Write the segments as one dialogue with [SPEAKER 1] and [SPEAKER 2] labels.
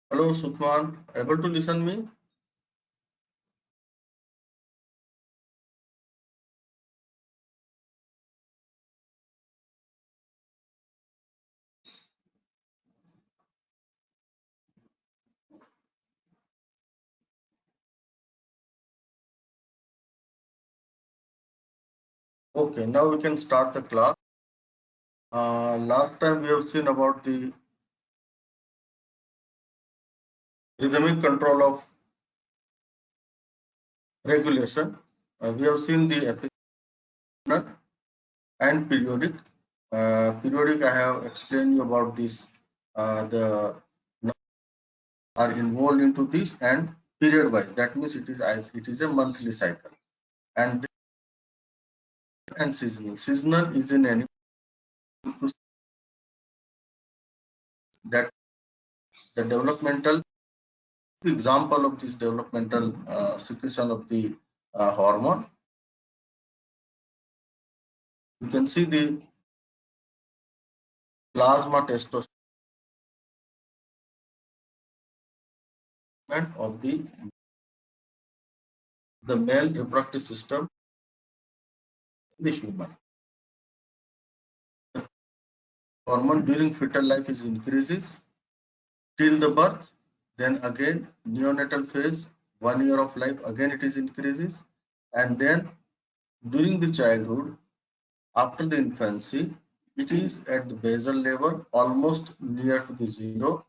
[SPEAKER 1] Hello, Sukman. Able to listen me? Okay, now we can start the class. Last time we have seen about the rhythmic control of regulation. We have seen the episodenal and periodic. Periodic, I have explained you about this. The are involved into this and period wise. That means it is a monthly cycle. And seasonal. Seasonal is in any that the developmental example of this developmental secretion of the hormone. You can see the plasma testosterone of the male reproductive system in the human. The hormone during fetal life is increases till the birth, then again neonatal phase, 1 year of life, again it is increases, and then during the childhood, after the infancy, it is at the basal level, almost near to the zero,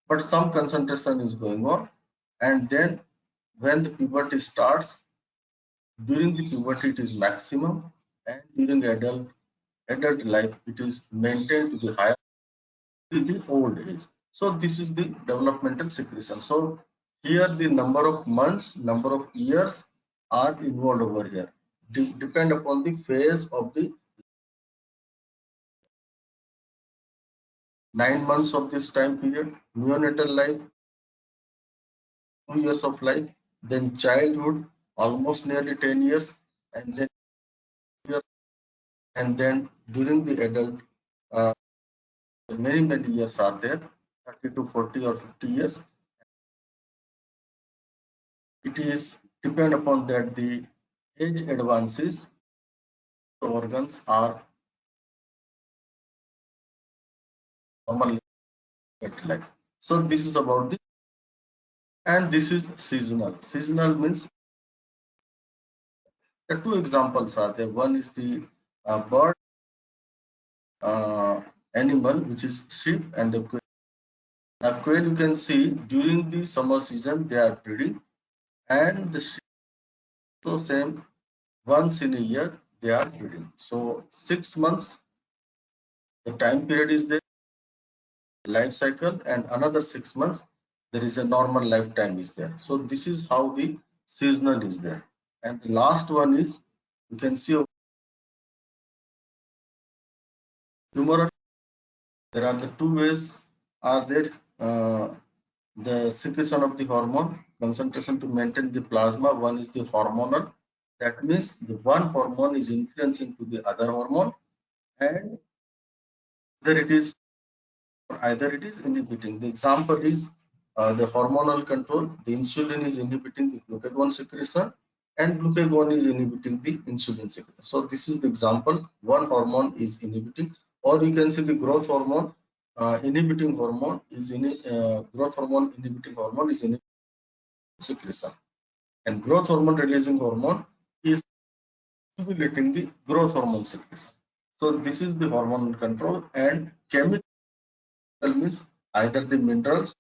[SPEAKER 1] but some concentration is going on. And then when the puberty starts, during the puberty it is maximum, and during adult life it is maintained to the higher to the old age. So this is the developmental secretion. So here the number of months, number of years are involved over here. Depend upon the phase of the 9 months of this time period, neonatal life, 2 years of life, then childhood, almost nearly 10 years, and then during the adult, uh, many years are there, 30 to 40 or 50 years. It is depend upon that the age advances, the organs are normally at life. So this is about the, and this is seasonal. Seasonal means the two examples are there. One is the bird uh, animal, which is sheep, and the quail. Now, quail you can see during the summer season they are breeding, and the sheep so same once in a year they are breeding. So 6 months the time period is there, life cycle, and another 6 months there is a normal lifetime is there. So this is how the seasonal is there. And the last one is you can see humoral. There are the two ways are there. The secretion of the hormone concentration to maintain the plasma. One is the hormonal. That means the one hormone is influencing to the other hormone, and either it is inhibiting. The example is the hormonal control. The insulin is inhibiting the glucagon secretion, and glucagon is inhibiting the insulin secretion. So this is the example. One hormone is inhibiting, or you can see the growth hormone inhibiting hormone is in growth hormone inhibiting hormone is inhibiting secretion, and growth hormone releasing hormone is stimulating the growth hormone secretion. So this is the hormonal control, and chemical means either the minerals,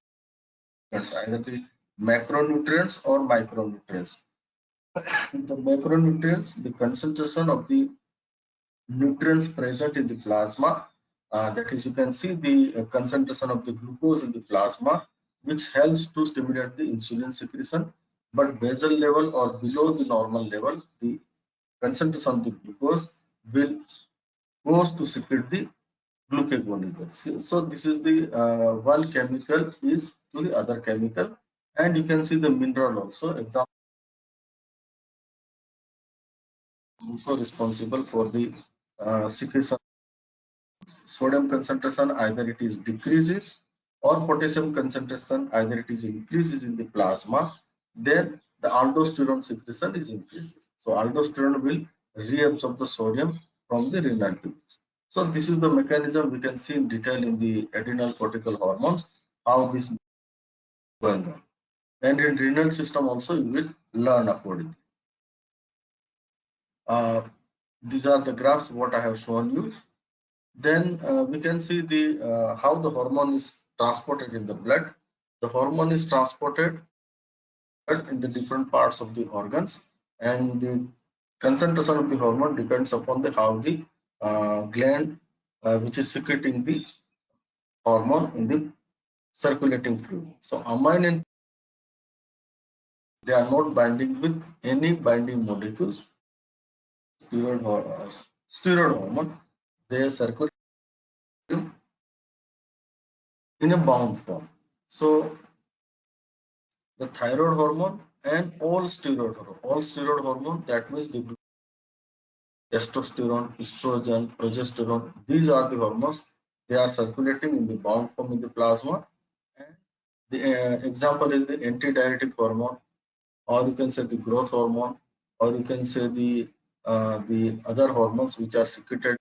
[SPEAKER 1] it's either the macronutrients or micronutrients. The macronutrients, the concentration of the nutrients present in the plasma, that is, you can see the concentration of the glucose in the plasma, which helps to stimulate the insulin secretion. But basal level or below the normal level, the concentration of the glucose will goes to secrete the glucagon is there. So this is the one chemical is to the other chemical, and you can see the mineral also. Example also responsible for the secretion. Sodium concentration either it is decreases or potassium concentration either it is increases in the plasma, then the aldosterone secretion is increases. So aldosterone will reabsorb the sodium from the renal tubes. So this is the mechanism we can see in detail in the adrenal cortical hormones, how this is going on. And in renal system also you will learn accordingly. These are the graphs what I have shown you. Then we can see the how the hormone is transported in the blood. The hormone is transported in the different parts of the organs, and the concentration of the hormone depends upon the how the gland which is secreting the hormone in the circulating fluid. So amine and they are not binding with any binding molecules. Steroid hormone they circulate in a bound form. So the thyroid hormone and all steroid hormone, that means the testosterone, estrogen, progesterone, these are the hormones. They are circulating in the bound form in the plasma. And the example is the antidiuretic hormone, or you can say the growth hormone, or you can say the other hormones which are secreted.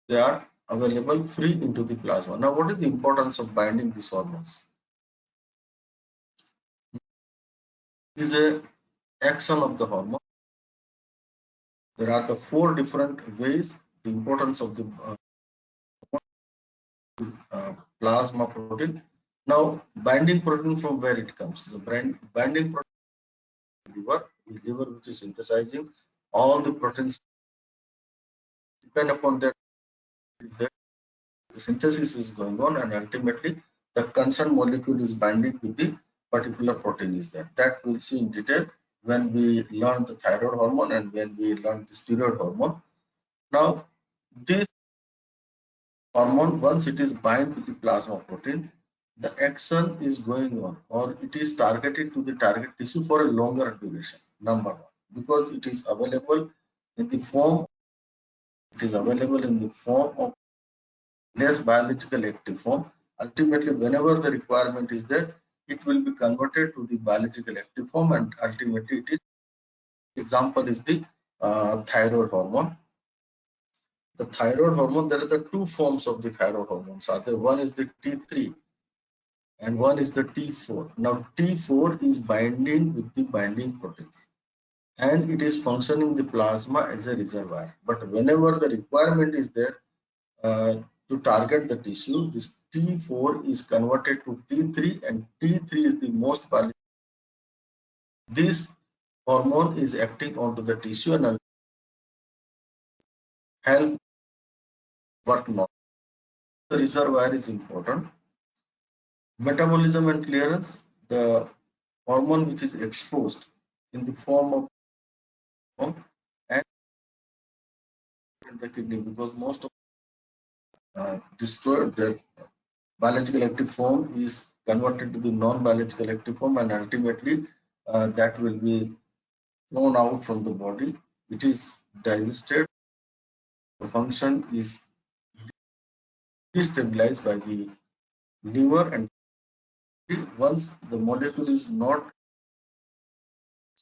[SPEAKER 1] They are available free into the plasma. Now, what is the importance of binding these hormones? Is a action of the hormone. There are the 4 different ways. The importance of the plasma protein. Now, binding protein, from where it comes? The binding protein liver which is synthesizing all the proteins. Depend upon that is that the synthesis is going on, and ultimately the concerned molecule is binding with the particular protein is there. That we'll see in detail when we learn the thyroid hormone and when we learn the steroid hormone. Now, this hormone, once it is bind with the plasma protein, the action is going on, or it is targeted to the target tissue for a longer duration. Number one, because it is available in the form, of less biological active form. Ultimately, whenever the requirement is there, it will be converted to the biological active form, and ultimately it is, example is the thyroid hormone. The thyroid hormone, there are the 2 forms of the thyroid hormones. One is the T3 and one is the T4. Now T4 is binding with the binding proteins, and it is functioning the plasma as a reservoir. But whenever the requirement is there to target the tissue, this T4 is converted to T3, and T3 is the most biological. This hormone is acting onto the tissue and help work not. The reservoir is important. Metabolism and clearance, the hormone which is exposed in the form of and in the kidney, because most of destroyed their biological active form is converted to the non-biological active form, and ultimately that will be thrown out from the body. It is digested. The function is destabilized by the liver, and once the molecule is not,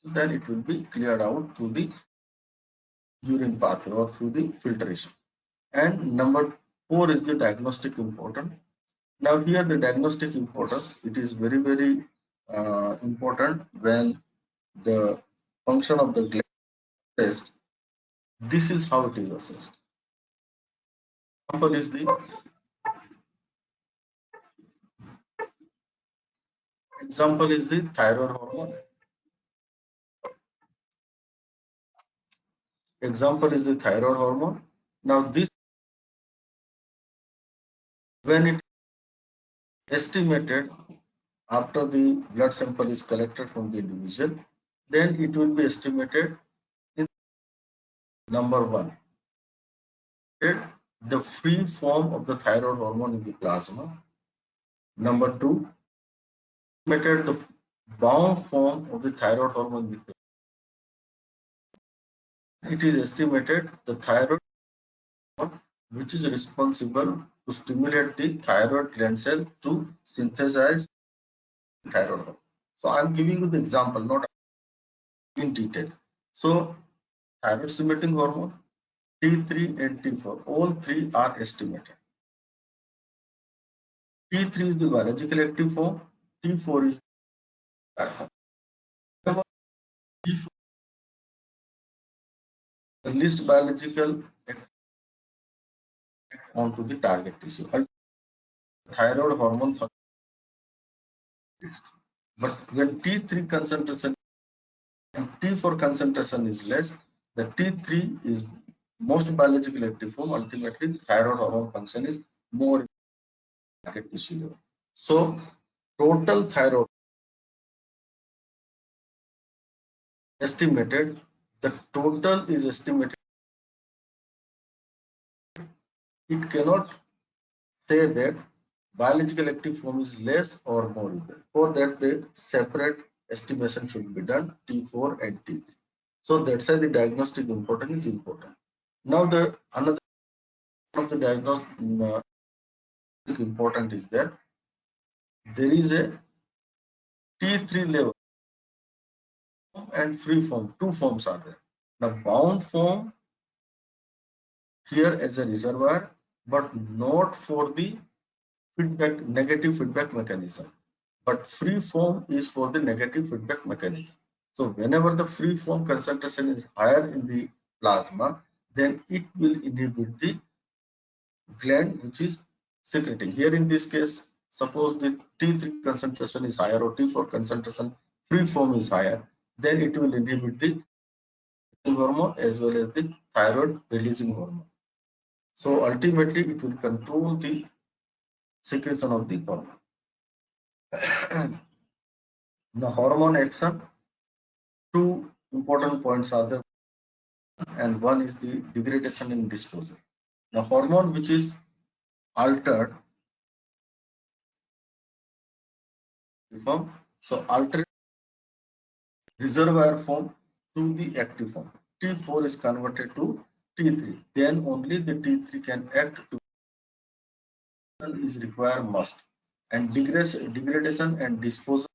[SPEAKER 1] then it will be cleared out through the urine pathway or through the filtration. And number 4 is the diagnostic important. Now here the diagnostic importance, it is very important when the function of the gland test. This is how it is assessed. Example is the thyroid hormone. Example is the thyroid hormone. Now this, when it estimated after the blood sample is collected from the individual, then it will be estimated in number 1, the free form of the thyroid hormone in the plasma. Number 2, estimated the bound form of the thyroid hormone in the plasma. It is estimated the thyroid hormone which is responsible to stimulate the thyroid gland cell to synthesize thyroid hormone. So I'm giving you the example, not in detail. So thyroid stimulating hormone, T3 and T4, all three are estimated. T3 is the biological active form, T4 is the least biological onto the target tissue. Thyroid hormone fixed. But when T3 concentration and T4 concentration is less, the T3 is most biological active form. Ultimately, thyroid hormone function is more in target tissue level. So, total thyroid estimated, the total is estimated. It cannot say that biological active form is less or more is there. For that, the separate estimation should be done, T4 and T3. So that's why the diagnostic importance is important. Now the another of the diagnostic important is that there is a T3 level and free form. Two forms are there. Now bound form here as a reservoir, but not for the feedback, negative feedback mechanism. But free form is for the negative feedback mechanism. So whenever the free form concentration is higher in the plasma, then it will inhibit the gland which is secreting. Here in this case, suppose the T3 concentration is higher or T4 concentration free form is higher, then it will inhibit the hormone as well as the thyroid releasing hormone. So ultimately it will control the secretion of the hormone. The hormone action, two important points are there, and one is the degradation and disposal. The hormone which is altered form, so altered reservoir form to the active form. T4 is converted to T3. Then only the T3 can act to is required must. And degradation and disposal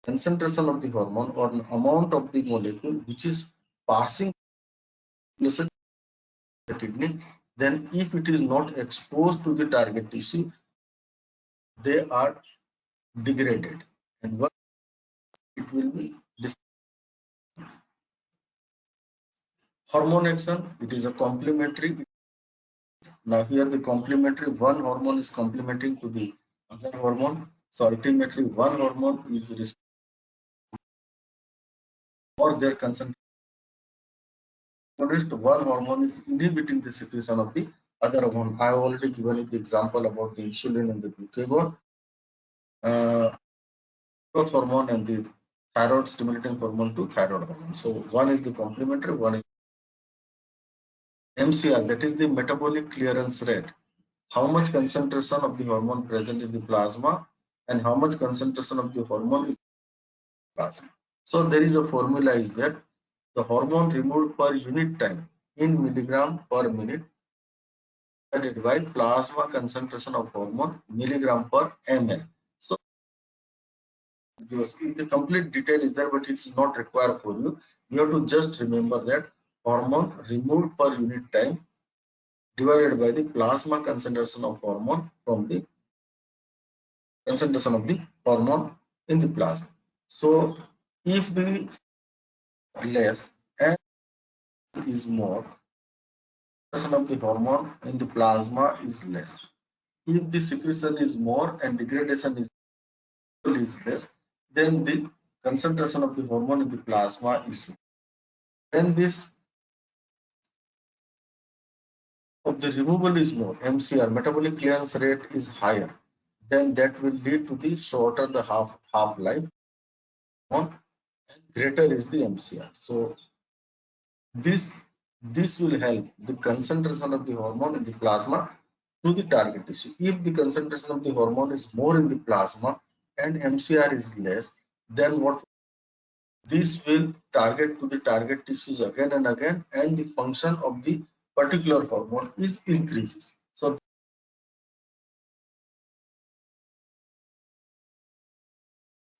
[SPEAKER 1] concentration of the hormone or an amount of the molecule which is passing the kidney, then if it is not exposed to the target tissue, they are degraded. And what it will be hormone action, it is a complementary. Now here the complementary, one hormone is complementing to the other hormone. So ultimately one hormone is for their concentration. One hormone is inhibiting the secretion of the other hormone. I have already given you the example about the insulin and the glucagon. Growth hormone and the thyroid stimulating hormone to thyroid hormone. So one is the complementary, one is MCR, that is the metabolic clearance rate. How much concentration of the hormone present in the plasma and how much concentration of the hormone is plasma. So there is a formula is that the hormone removed per unit time in milligram per minute divided by plasma concentration of hormone milligram per ml. So the complete detail is there, but it's not required for you. You have to just remember that hormone removed per unit time divided by the plasma concentration of hormone from the concentration of the hormone in the plasma. So if the less and is more, concentration of the hormone in the plasma is less. If the secretion is more and degradation is less, then the concentration of the hormone in the plasma is more. When this of the removal is more, MCR, metabolic clearance rate is higher, then that will lead to the shorter the half-life and greater is the MCR. So this will help the concentration of the hormone in the plasma to the target tissue. If the concentration of the hormone is more in the plasma and MCR is less, then what this will target to the target tissues again and again, and the function of the particular hormone is increases. So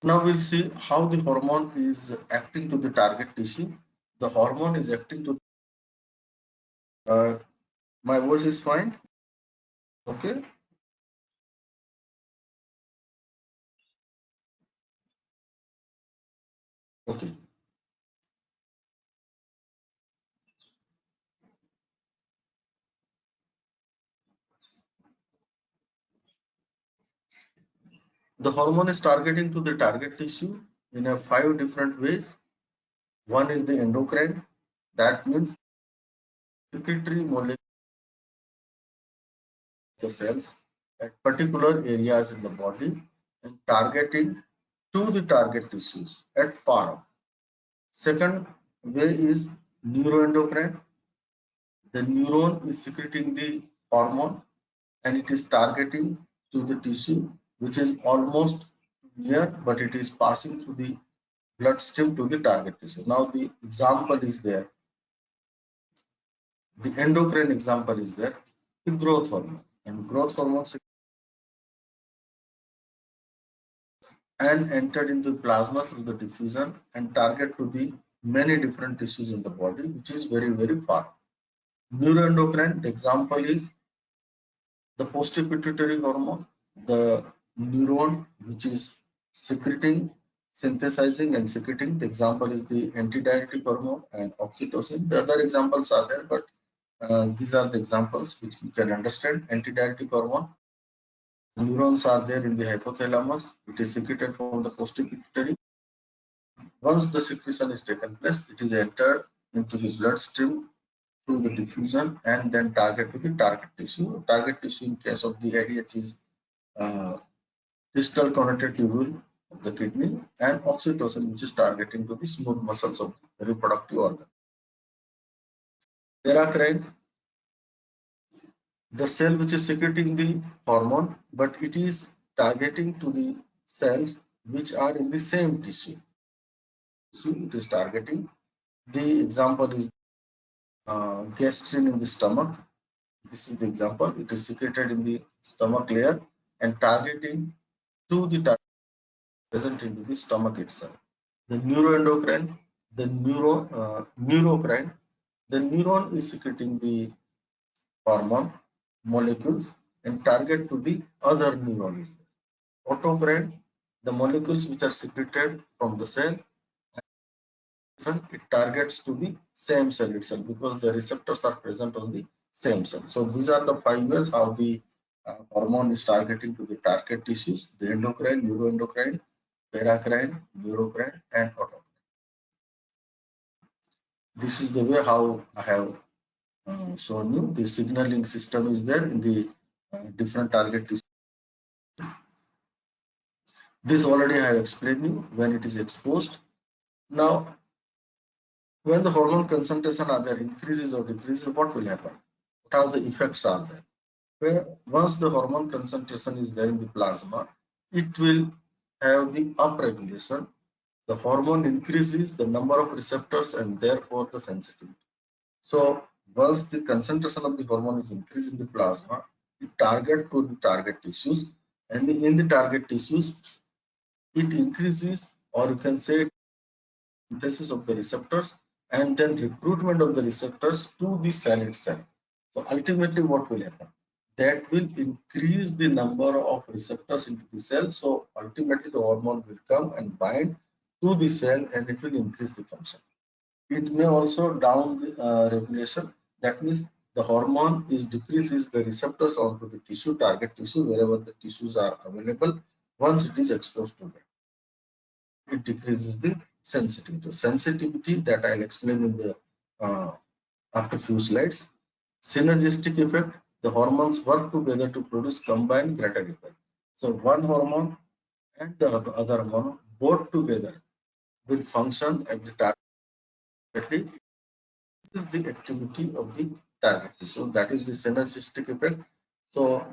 [SPEAKER 1] Now we'll see how the hormone is acting to the target tissue. The hormone is acting to my voice is fine. Okay. Okay. The hormone is targeting to the target tissue in a 5 different ways. One is the endocrine, that means secretory molecule of the cells at particular areas in the body and targeting to the target tissues at far off. Second way is neuroendocrine. The neuron is secreting the hormone and it is targeting to the tissue which is almost near, but it is passing through the bloodstream to the target tissue. Now the example is there. The endocrine example is there. The growth hormone and growth hormone and entered into plasma through the diffusion and target to the many different tissues in the body, which is very far. Neuroendocrine, the example is the postpituitary hormone, the neuron which is secreting, synthesizing and secreting. The example is the antidiuretic hormone and oxytocin. The other examples are there, but these are the examples which you can understand. Antidiuretic hormone, neurons are there in the hypothalamus. It is secreted from the postpituitary. Once the secretion is taken place, it is entered into the bloodstream through the diffusion and then target to the target tissue. Target tissue in case of the ADH is uh, distal connected tubule of the kidney and oxytocin, which is targeting to the smooth muscles of the reproductive organ. Paracrine, the cell which is secreting the hormone, but it is targeting to the cells which are in the same tissue. So it is targeting. The example is gastrin in the stomach. This is the example. It is secreted in the stomach layer and targeting to the target present into the stomach itself. The neuroendocrine, the neurocrine, the neuron is secreting the hormone molecules and target to the other neurons. Autocrine, the molecules which are secreted from the cell, it targets to the same cell itself because the receptors are present on the same cell. So these are the 5 ways how the hormone is targeting to the target tissues: the endocrine, neuroendocrine, paracrine, neurocrine, and autocrine. This is the way how I have shown you. The signaling system is there in the different target tissues. This already I have explained you when it is exposed. Now, when the hormone concentration are there increases or decreases, what will happen? What are the effects are there? Where once the hormone concentration is there in the plasma, it will have the upregulation. The hormone increases the number of receptors and therefore the sensitivity. So once the concentration of the hormone is increased in the plasma, it target to the target tissues, and in the target tissues, it increases, or you can say synthesis of the receptors and then recruitment of the receptors to the cell itself. So ultimately what will happen? That will increase the number of receptors into the cell. So ultimately the hormone will come and bind to the cell and it will increase the function. It may also down the regulation. That means the hormone is decreases the receptors onto the tissue, target tissue, wherever the tissues are available. Once it is exposed to them, it decreases the sensitivity. Sensitivity that I'll explain in the after few slides. Synergistic effect: the hormones work together to produce combined greater effect. So one hormone and the other hormone both together will function at the target. Is the activity of the target tissue. So that is the synergistic effect. So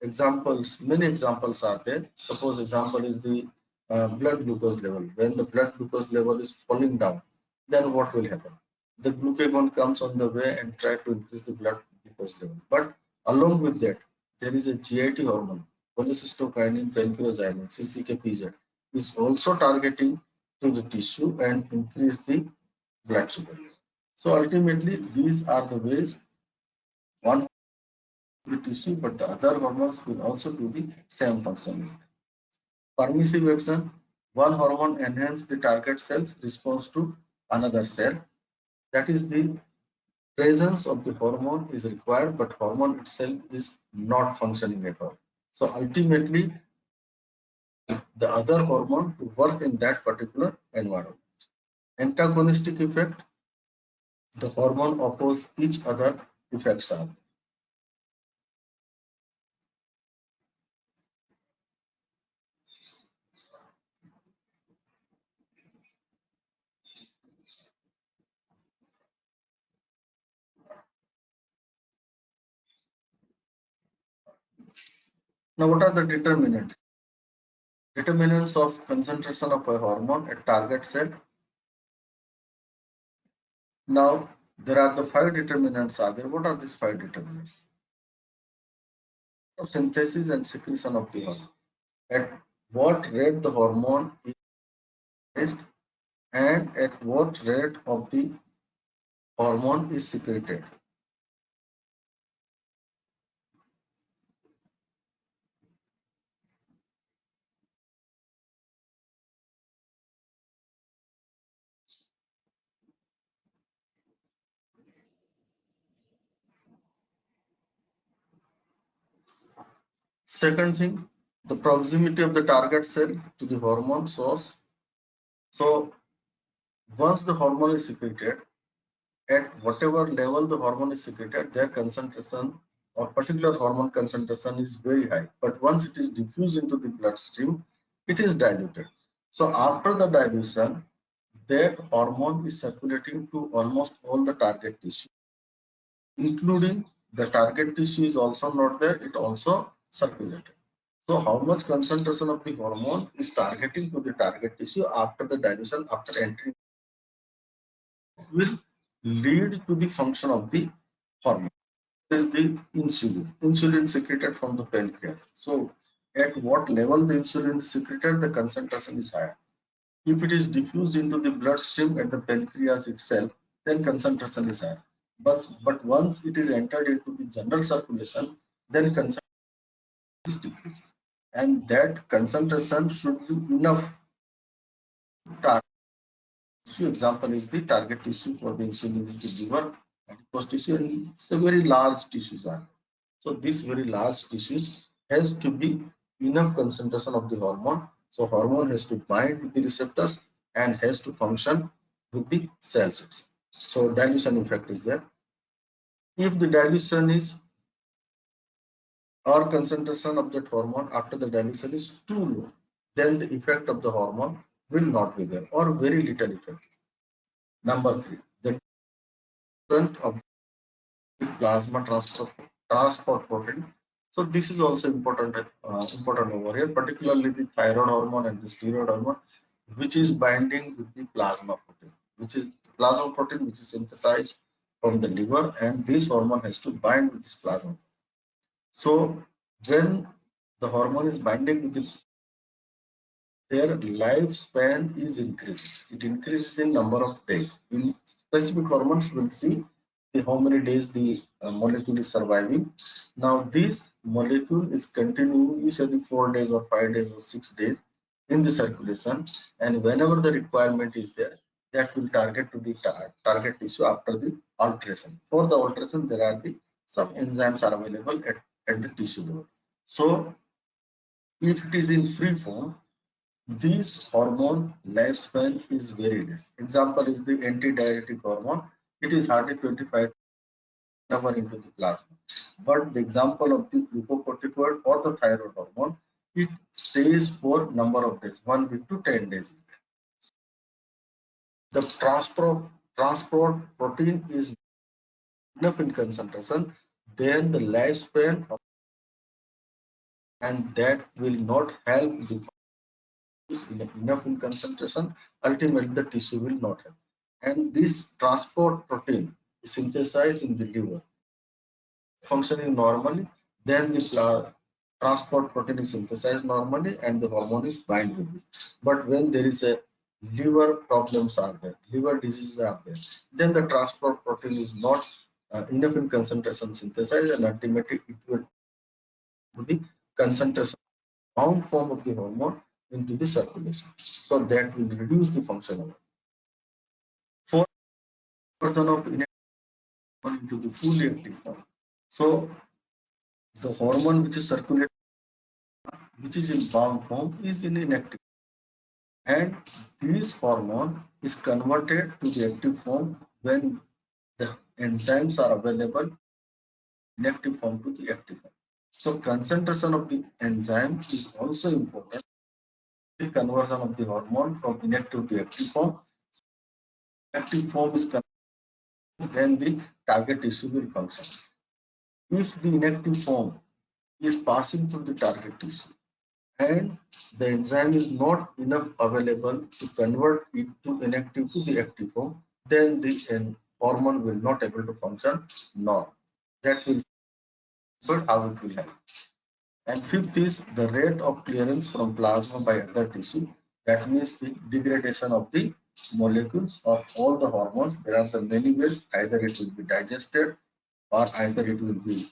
[SPEAKER 1] examples, many examples are there. Suppose example is the blood glucose level. When the blood glucose level is falling down, then what will happen? The glucagon comes on the way and try to increase the blood glucose level. But along with that, there is a GIT hormone, cholecystokinin, pancreasinin, CCK, PZ. is also targeting to the tissue and increase the blood sugar level. So ultimately, these are the ways one the tissue, but the other hormones will also do the same function. Permissive action, one hormone enhance the target cell's response to another cell. That is the presence of the hormone is required, but hormone itself is not functioning at all. So ultimately, the other hormone to work in that particular environment. Antagonistic effect, the hormone oppose each other effects are. Now, what are the determinants? Determinants of concentration of a hormone at target cell. Now, there are the five determinants are there. What are these five determinants? Synthesis and secretion of the hormone. At what rate the hormone is released and at what rate of the hormone is secreted. Second thing, the proximity of the target cell to the hormone source. So once the hormone is secreted, at whatever level the hormone is secreted, their concentration or particular hormone concentration is very high. But once it is diffused into the bloodstream, it is diluted. So after the dilution, that hormone is circulating to almost all the target tissue, including the target tissue is also not there, it also circulated. So how much concentration of the hormone is targeting to the target tissue after the dilution, after entering, will lead to the function of the hormone. Is the insulin. Insulin secreted from the pancreas. So at what level the insulin is secreted, the concentration is higher. If it is diffused into the bloodstream at the pancreas itself, then concentration is higher. But once it is entered into the general circulation, then concentration decreases. And that concentration should be enough target tissue. Example is the target tissue for the insulin is the liver, adipose tissue, and it's a very large tissues are. So this very large tissues has to be enough concentration of the hormone. So hormone has to bind with the receptors and has to function with the cells itself. So dilution effect is there. If the dilution is or concentration of that hormone after the dilution is too low, then the effect of the hormone will not be there or very little effect. Number three, the difference of the plasma transport protein. So this is also important over here, particularly the thyroid hormone and the steroid hormone, which is binding with the plasma protein, which is synthesized from the liver, and this hormone has to bind with this plasma. So when the hormone is binding with their lifespan is increases. It increases in number of days. In specific hormones, we'll see how many days the molecule is surviving. Now, this molecule is continuing, you say the 4 days or 5 days or 6 days in the circulation, and whenever the requirement is there, that will target to the target tissue after the alteration. For the alteration, there are some enzymes are available at the tissue level. So, if it is in free form, this hormone lifespan is very less. Example is the antidiuretic hormone. It is hardly 25 hours into the plasma. But the example of the glucocorticoid or the thyroid hormone, it stays for number of days, 1 week to 10 days. The transport protein is enough in concentration, then the lifespan of, and that will not help the enough in concentration, ultimately the tissue will not have. And this transport protein is synthesized in the liver, functioning normally, then the transport protein is synthesized normally and the hormone is bind with it. But when there is a liver problems are there, liver diseases are there, then the transport protein is not enough in concentration synthesized, and ultimately it will the concentration bound form of the hormone into the circulation. So that will reduce the function of it. For version of inactive into the fully active form. So the hormone which is circulated, which is in bound form, is in inactive, and this hormone is converted to the active form when the enzymes are available inactive form to the active form. So concentration of the enzyme is also important. The conversion of the hormone from inactive to active form. Active form is converted, then the target tissue will function. If the inactive form is passing through the target tissue and the enzyme is not enough available to convert it to inactive to the active form, then the hormone will not able to function nor that will but how it will happen. And fifth is the rate of clearance from plasma by other tissue. That means the degradation of the molecules of all the hormones. There are the many ways, either it will be digested or either it will be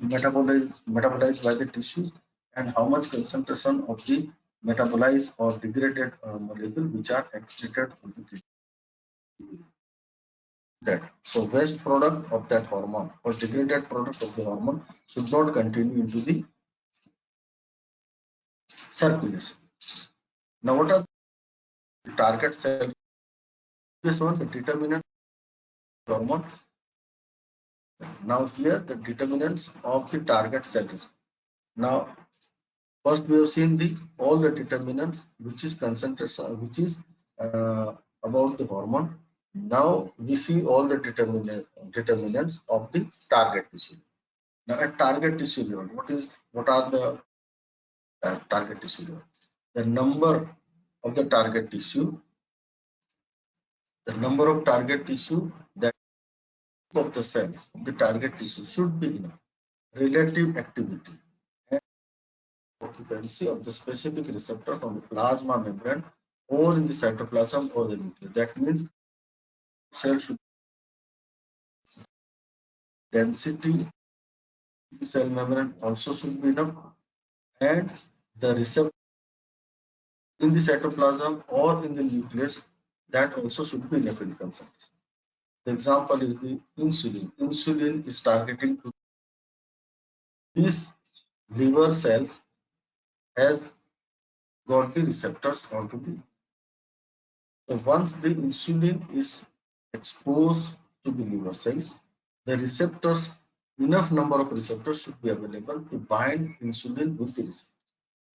[SPEAKER 1] metabolized by the tissues, and how much concentration of the metabolized or degraded molecule which are excreted from the kidney. That so waste product of that hormone or degraded product of the hormone should not continue into the circulation. Now, what are the target cell? This one, the determinant hormone. Now here the determinants of the target cells. Now first we have seen the all the determinants which is concentration, which is about the hormone. Now we see all the determinants of the target tissue. Now at target tissue level, what are the target tissue level? The number of the target tissue, the number of target tissue that of the cells of the target tissue should be enough. Relative activity and occupancy of the specific receptor from the plasma membrane or in the cytoplasm or the nucleus. That means cell should density cell membrane also should be enough, and the receptor in the cytoplasm or in the nucleus, that also should be enough in concentration. The example is the insulin. Insulin is targeting to these liver cells, has got the receptors onto the. So once the insulin is exposed to the liver cells, the receptors, enough number of receptors should be available to bind insulin with the receptor.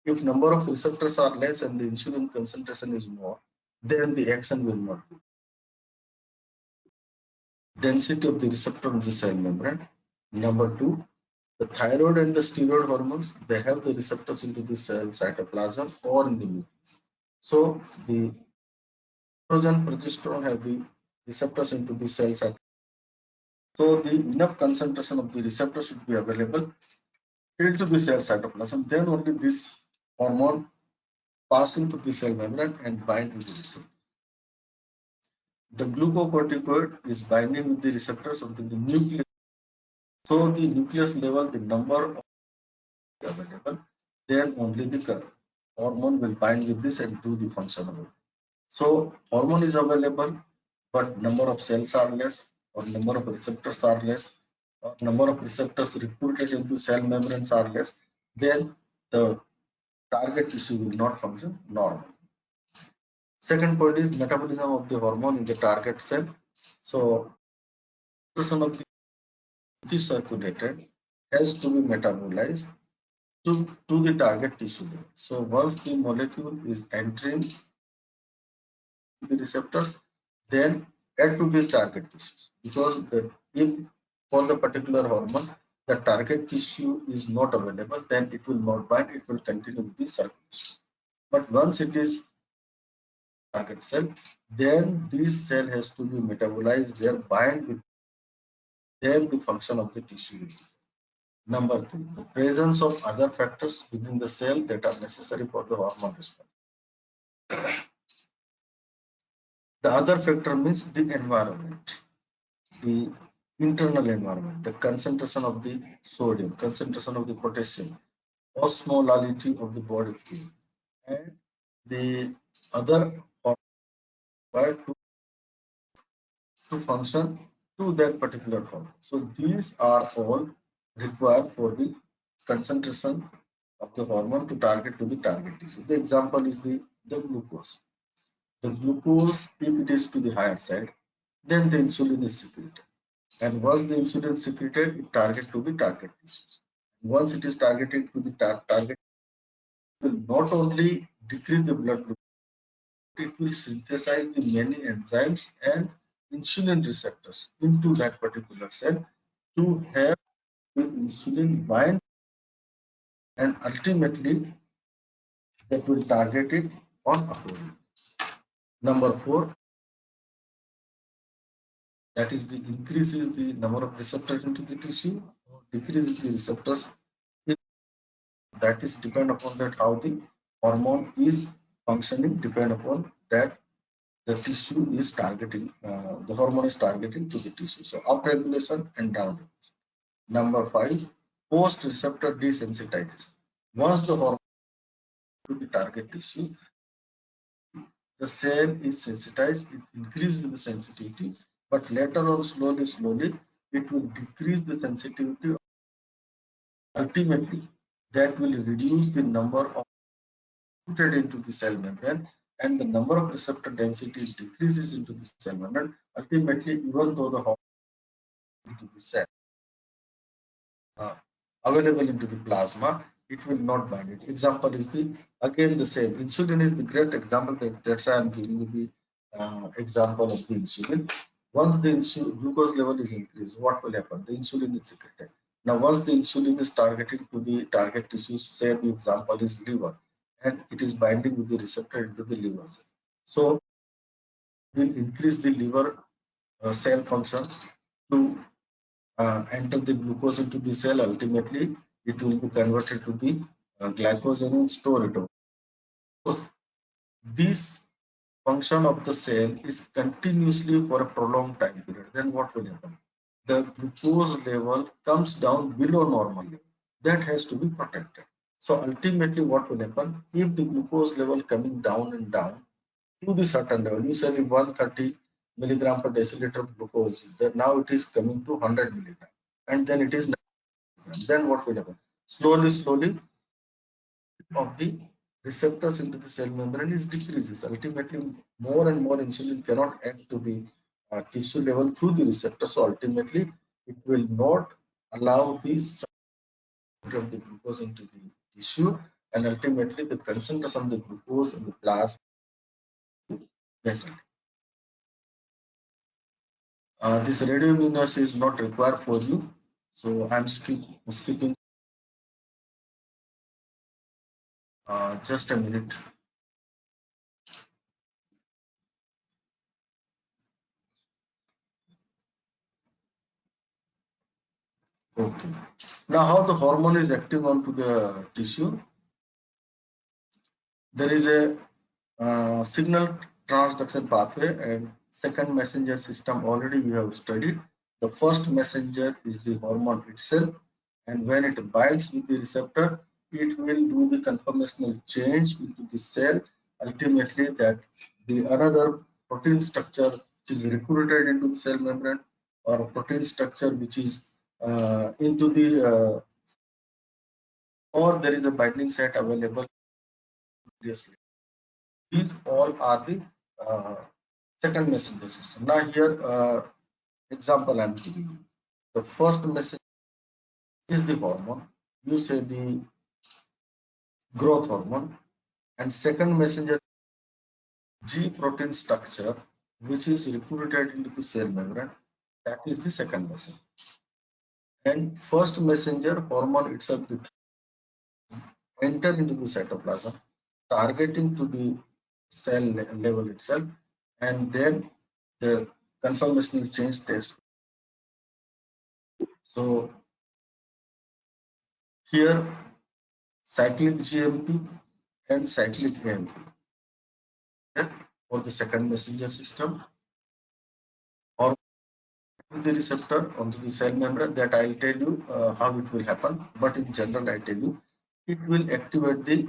[SPEAKER 1] If number of receptors are less and the insulin concentration is more, then the action will not be. Density of the receptor on the cell membrane. Number two, the thyroid and the steroid hormones, they have the receptors into the cell cytoplasm or in the nucleus. So the estrogen, progesterone have the receptors into the cell cytoplasm. So the enough concentration of the receptor should be available into the cell cytoplasm. Then only this hormone pass into the cell membrane and bind with the receptor. The glucocorticoid is binding with the receptors onto the nucleus. So the nucleus level, the number of available, then only the hormone will bind with this and do the function of it. So hormone is available, but number of cells are less, or number of receptors are less, or number of receptors recruited into cell membranes are less, then the target tissue will not function normal. Second point is metabolism of the hormone in the target cell. So expression of the circulated has to be metabolized to the target tissue. So once the molecule is entering the receptors, then add to the target tissues, because if for the particular hormone the target tissue is not available, then it will not bind, it will continue with the circulation. But once it is target cell, then this cell has to be metabolized there, bind with, then the function of the tissue. Number three, the presence of other factors within the cell that are necessary for the hormone response. The other factor means the environment, the internal environment, the concentration of the sodium, concentration of the potassium, osmolality of the body fluid, and the other required to function to that particular hormone. So these are all required for the concentration of the hormone to target to the target tissue. The example is the glucose. The glucose, if it is to the higher side, then the insulin is secreted. And once the insulin is secreted, it targets to the target tissues. Once it is targeted to the target, it will not only decrease the blood glucose, it will synthesize the many enzymes and insulin receptors into that particular cell to have the insulin bind, and ultimately that will target it on approval. Number four, that is the increases the number of receptors into the tissue, or decreases the receptors. That is depend upon that how the hormone is functioning, depend upon that the tissue is targeting, the hormone is targeting to the tissue. So up regulation and down regulation. Number five, post receptor desensitization. Once the hormone to the target tissue, the cell is sensitized, it increases the sensitivity, but later on slowly it will decrease the sensitivity. Ultimately, that will reduce the number of recruited into the cell membrane, and the number of receptor density decreases into the cell membrane. Ultimately, even though the hormone into the cell uh, available into the plasma, it will not bind it. Example is the again the same. Insulin is the great example. That's why I'm giving you the example of the insulin. Once the glucose level is increased, what will happen? The insulin is secreted. Now, once the insulin is targeting to the target tissues, say the example is liver, and it is binding with the receptor into the liver cell. So, will increase the liver cell function to enter the glucose into the cell. Ultimately, it will be converted to the glycogen and store it. So this function of the cell is continuously for a prolonged time period. Then what will happen? The glucose level comes down below normal level. That has to be protected. So ultimately, what will happen if the glucose level coming down and down to the certain level? You said the 130 milligram per deciliter glucose is there. Now it is coming to 100 milligram, and then it is. Then what will happen? Slowly, of the receptors into the cell membrane is decreases. Ultimately, more and more insulin cannot act to the tissue level through the receptor. So ultimately, it will not allow the of the glucose into the tissue, and ultimately the concentration of the glucose in the plasma vessel. This radioimmunology is not required for you, so I'm skipping. Just a minute. Okay. Now, how the hormone is active onto the tissue? There is a signal transduction pathway and second messenger system already you have studied. The first messenger is the hormone itself, and when it binds with the receptor, it will do the conformational change into the cell. Ultimately, that the another protein structure which is recruited into the cell membrane, or protein structure which is into the or there is a binding site available previously. These all are the uh, second messenger system. Now here, example I'm giving you. The first message is the hormone. You say the growth hormone, and second messenger G protein structure, which is recruited into the cell membrane. That is the second messenger. And first messenger hormone itself enter into the cytoplasm, targeting to the cell level itself, and then the conformational change takes. So Here cyclic GMP and cyclic AMP for the second messenger system, or the receptor onto the cell membrane. That I'll tell you how it will happen, but in general I tell you it will activate the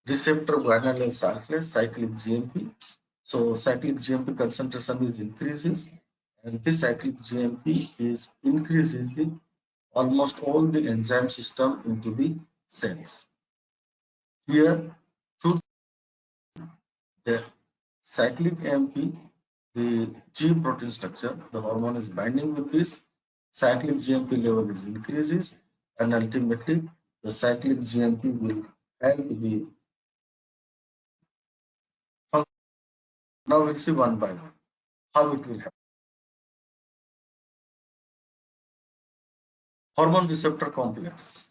[SPEAKER 1] receptor guanylyl sulfase cyclic GMP. So cyclic GMP concentration is increases, and this cyclic GMP is increases the almost all the enzyme system into the cells. Here through the cyclic AMP, the G protein structure, the hormone is binding with this. Cyclic GMP level is increases, and ultimately the cyclic GMP will help the function. Now we'll see one by one how it will happen. Hormone receptor complex.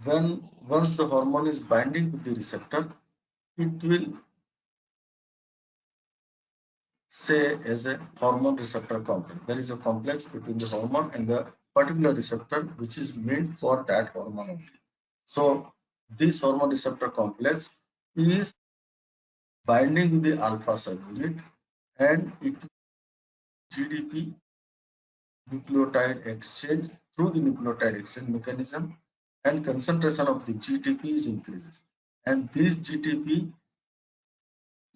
[SPEAKER 1] When once the hormone is binding with the receptor, it will say as a hormone receptor complex. There is a complex between the hormone and the particular receptor which is meant for that hormone only. So this hormone receptor complex is binding with the alpha subunit, and it GDP nucleotide exchange through the nucleotide exchange mechanism, and concentration of the GTP is increases, and this GTP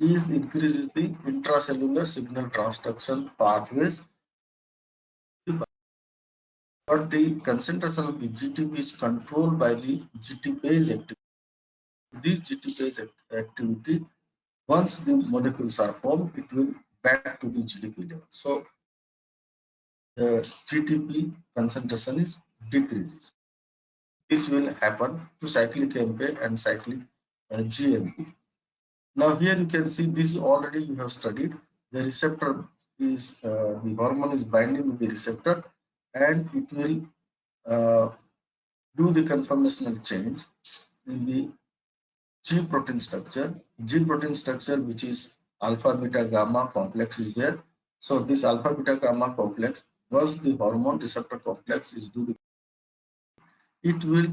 [SPEAKER 1] is increases the intracellular signal transduction pathways, but the concentration of the GTP is controlled by the GTPase activity. This GTPase activity, once the molecules are formed, it will back to the GDP level. So the GTP concentration is decreases. This will happen to cyclic AMP and cyclic GMP. Now here you can see this already you have studied. The receptor is the hormone is binding with the receptor, and it will do the conformational change in the G protein structure. G protein structure, which is alpha beta gamma complex, is there. So this alpha beta gamma complex, once the hormone receptor complex is due, it will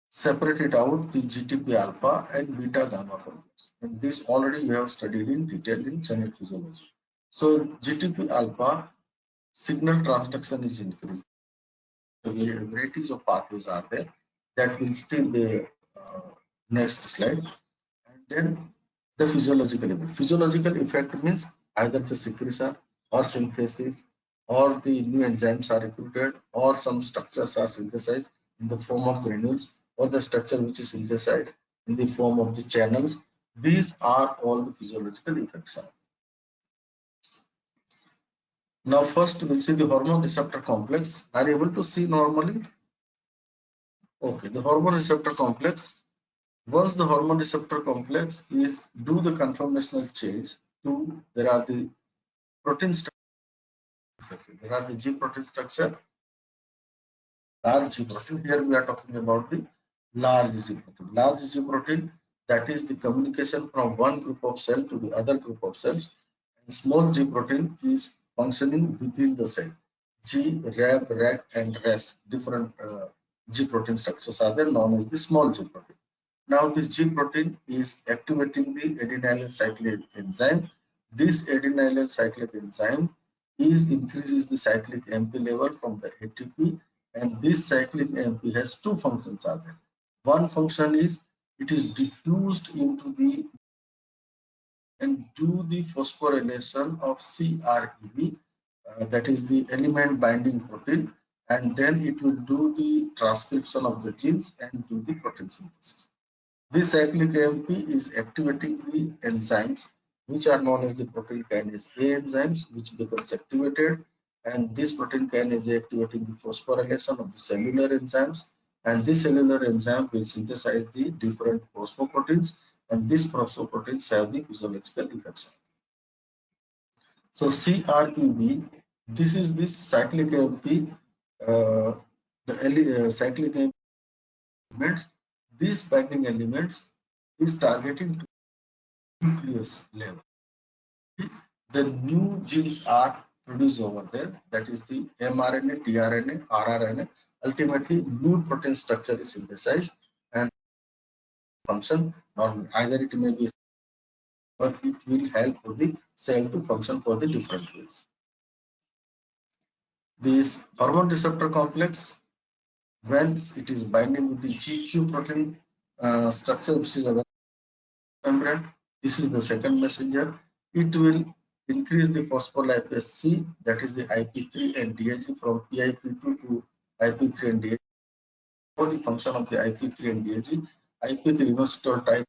[SPEAKER 1] separate it out the GTP alpha and beta gamma complex. And this already you have studied in detail in channel physiology. So GTP alpha signal transduction is increased. So varieties of pathways are there that will still the next slide. And then the physiological effect. Physiological effect means either the secretion or synthesis, or the new enzymes are recruited, or some structures are synthesized in the form of granules, or the structure which is synthesized in the form of the channels. These are all the physiological effects. Now first we'll see the hormone receptor complex. Are you able to see normally? Okay, the hormone receptor complex. Once the hormone receptor complex is do the conformational change to, there are the protein structure. There are the G protein structure, large G protein. Here we are talking about the large G protein. Large G protein, that is the communication from one group of cell to the other group of cells. And small G protein is functioning within the cell. G, Rab, Rac, and Res, different G protein structures are there, known as the small G protein. Now this G protein is activating the adenylyl cyclase enzyme. This adenylyl cyclase enzyme is increases the cyclic AMP level from the ATP, and this cyclic AMP has two functions are there. One function is it is diffused into the and do the phosphorylation of CREB, that is the element binding protein, and then it will do the transcription of the genes and do the protein synthesis. This cyclic AMP is activating the enzymes which are known as the protein kinase A enzymes, which becomes activated, and this protein kinase is activating the phosphorylation of the cellular enzymes, and this cellular enzyme will synthesize the different phosphoproteins, and these phosphoproteins have the physiological effects. So CREB, this is this cyclic AMP, cyclic AMP elements. These binding elements is targeting to nucleus level. The new genes are produced over there, that is the mRNA, tRNA, rRNA. ultimately new protein structure is synthesized and function normally. Either it may be, or it will help for the cell to function for the different ways. This hormone receptor complex, once it is binding with the GQ protein structure, which is a membrane, this is the second messenger. It will increase the phospholipase C, that is the IP3 and DAG, from PIP2 to IP3 and DAG. For the function of the IP3 and DAG, IP3 inositol type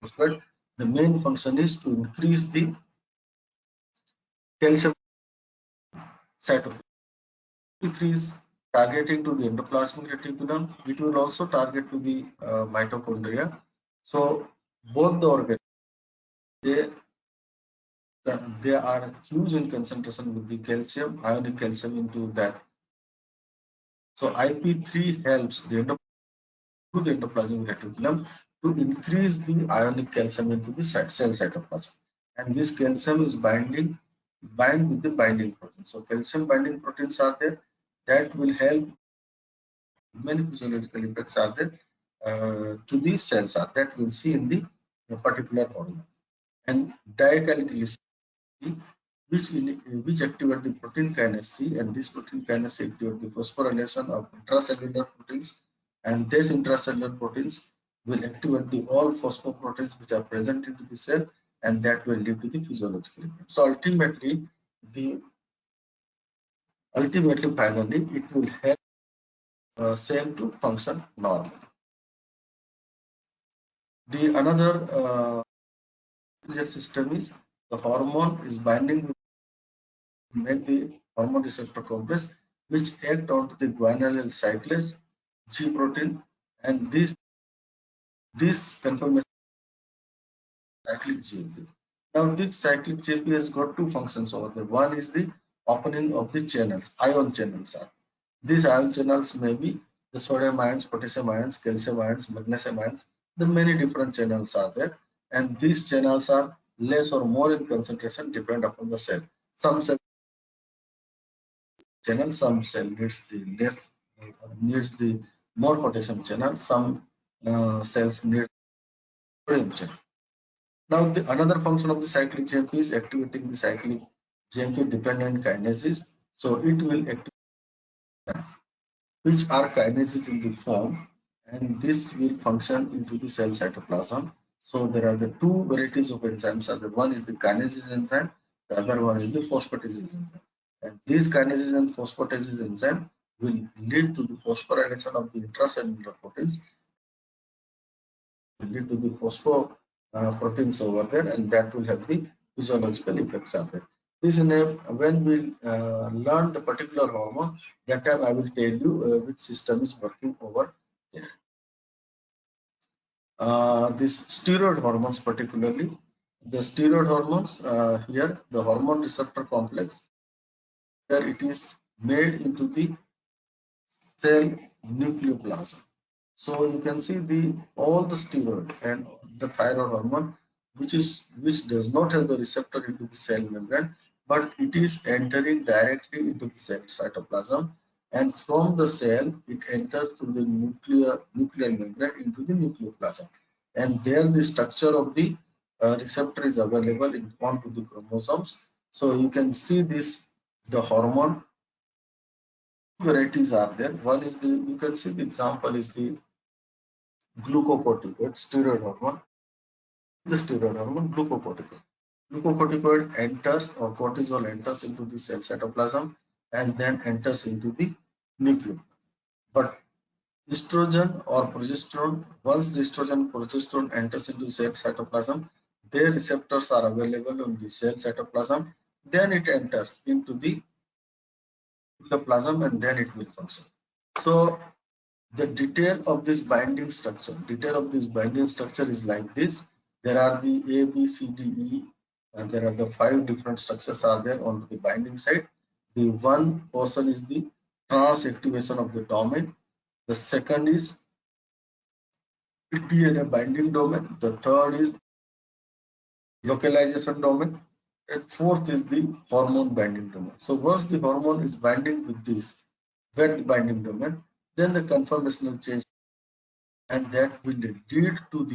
[SPEAKER 1] phosphate, the main function is to increase the calcium cytoplasm. IP3 is targeting to the endoplasmic reticulum. It will also target to the mitochondria. So both the organs, they they are huge in concentration with the calcium, ionic calcium into that. So IP3 helps the endoplasmic reticulum to increase the ionic calcium into the cell cytoplasm, and this calcium is bind with the binding protein. So calcium binding proteins are there that will help. Many physiological effects are there to the cells are that we'll see in the particular hormone. And diacylglycerol, which activate the protein kinase C, and this protein kinase C activate the phosphorylation of intracellular proteins, and these intracellular proteins will activate the all phosphoproteins which are present into the cell, and that will lead to the physiological effect. So ultimately finally it will help cell to function normally. The another system is the hormone is binding with the hormone receptor complex, which act on the guanylyl cyclase G protein, and this conformation cyclic GMP. Now this cyclic GMP has got two functions over there. One is the opening of the channels, ion channels are. These ion channels may be the sodium ions, potassium ions, calcium ions, magnesium ions. The many different channels are there, and these channels are less or more in concentration depend upon the cell. Some cell channel, some cell needs the more potassium channel, some cells need sodium channel. Now the another function of the cyclic GMP is activating the cyclic GMP dependent kinases. So it will activate, which are kinases in the form, and this will function into the cell cytoplasm. So there are the two varieties of enzymes. The one is the kinases enzyme, the other one is the phosphatase enzyme. And these kinases and phosphatase enzyme will lead to the phosphorylation of the intracellular proteins, will lead to the proteins over there, and that will have the physiological effects of there. This when we learn the particular hormone, that time I will tell you which system is working over there. This steroid hormones, particularly the steroid hormones, here the hormone receptor complex, where it is made into the cell nucleoplasm. So you can see all the steroid and the thyroid hormone, which does not have the receptor into the cell membrane, but it is entering directly into the cell cytoplasm, and from the cell it enters through the nuclear membrane into the nucleoplasm, and there the structure of the receptor is available in onto the chromosomes. So you can see the hormone varieties are there. One is you can see the example is the glucocorticoid steroid hormone. The steroid hormone glucocorticoid. Glucocorticoid enters, or cortisol enters into the cell cytoplasm and then enters into the nucleus. But estrogen or progesterone, once the estrogen progesterone enters into the cell cytoplasm, their receptors are available on the cell cytoplasm. Then it enters into the plasm and then it will function. So the detail of this binding structure is like this. There are the A, B, C, D, E, and there are the 5 different structures are there on the binding side. The one portion is the trans-activation of the domain. The second is DNA binding domain. The third is localization domain. And fourth is the hormone binding domain. So once the hormone is binding with this, wet the binding domain, then the conformational change, and that will lead to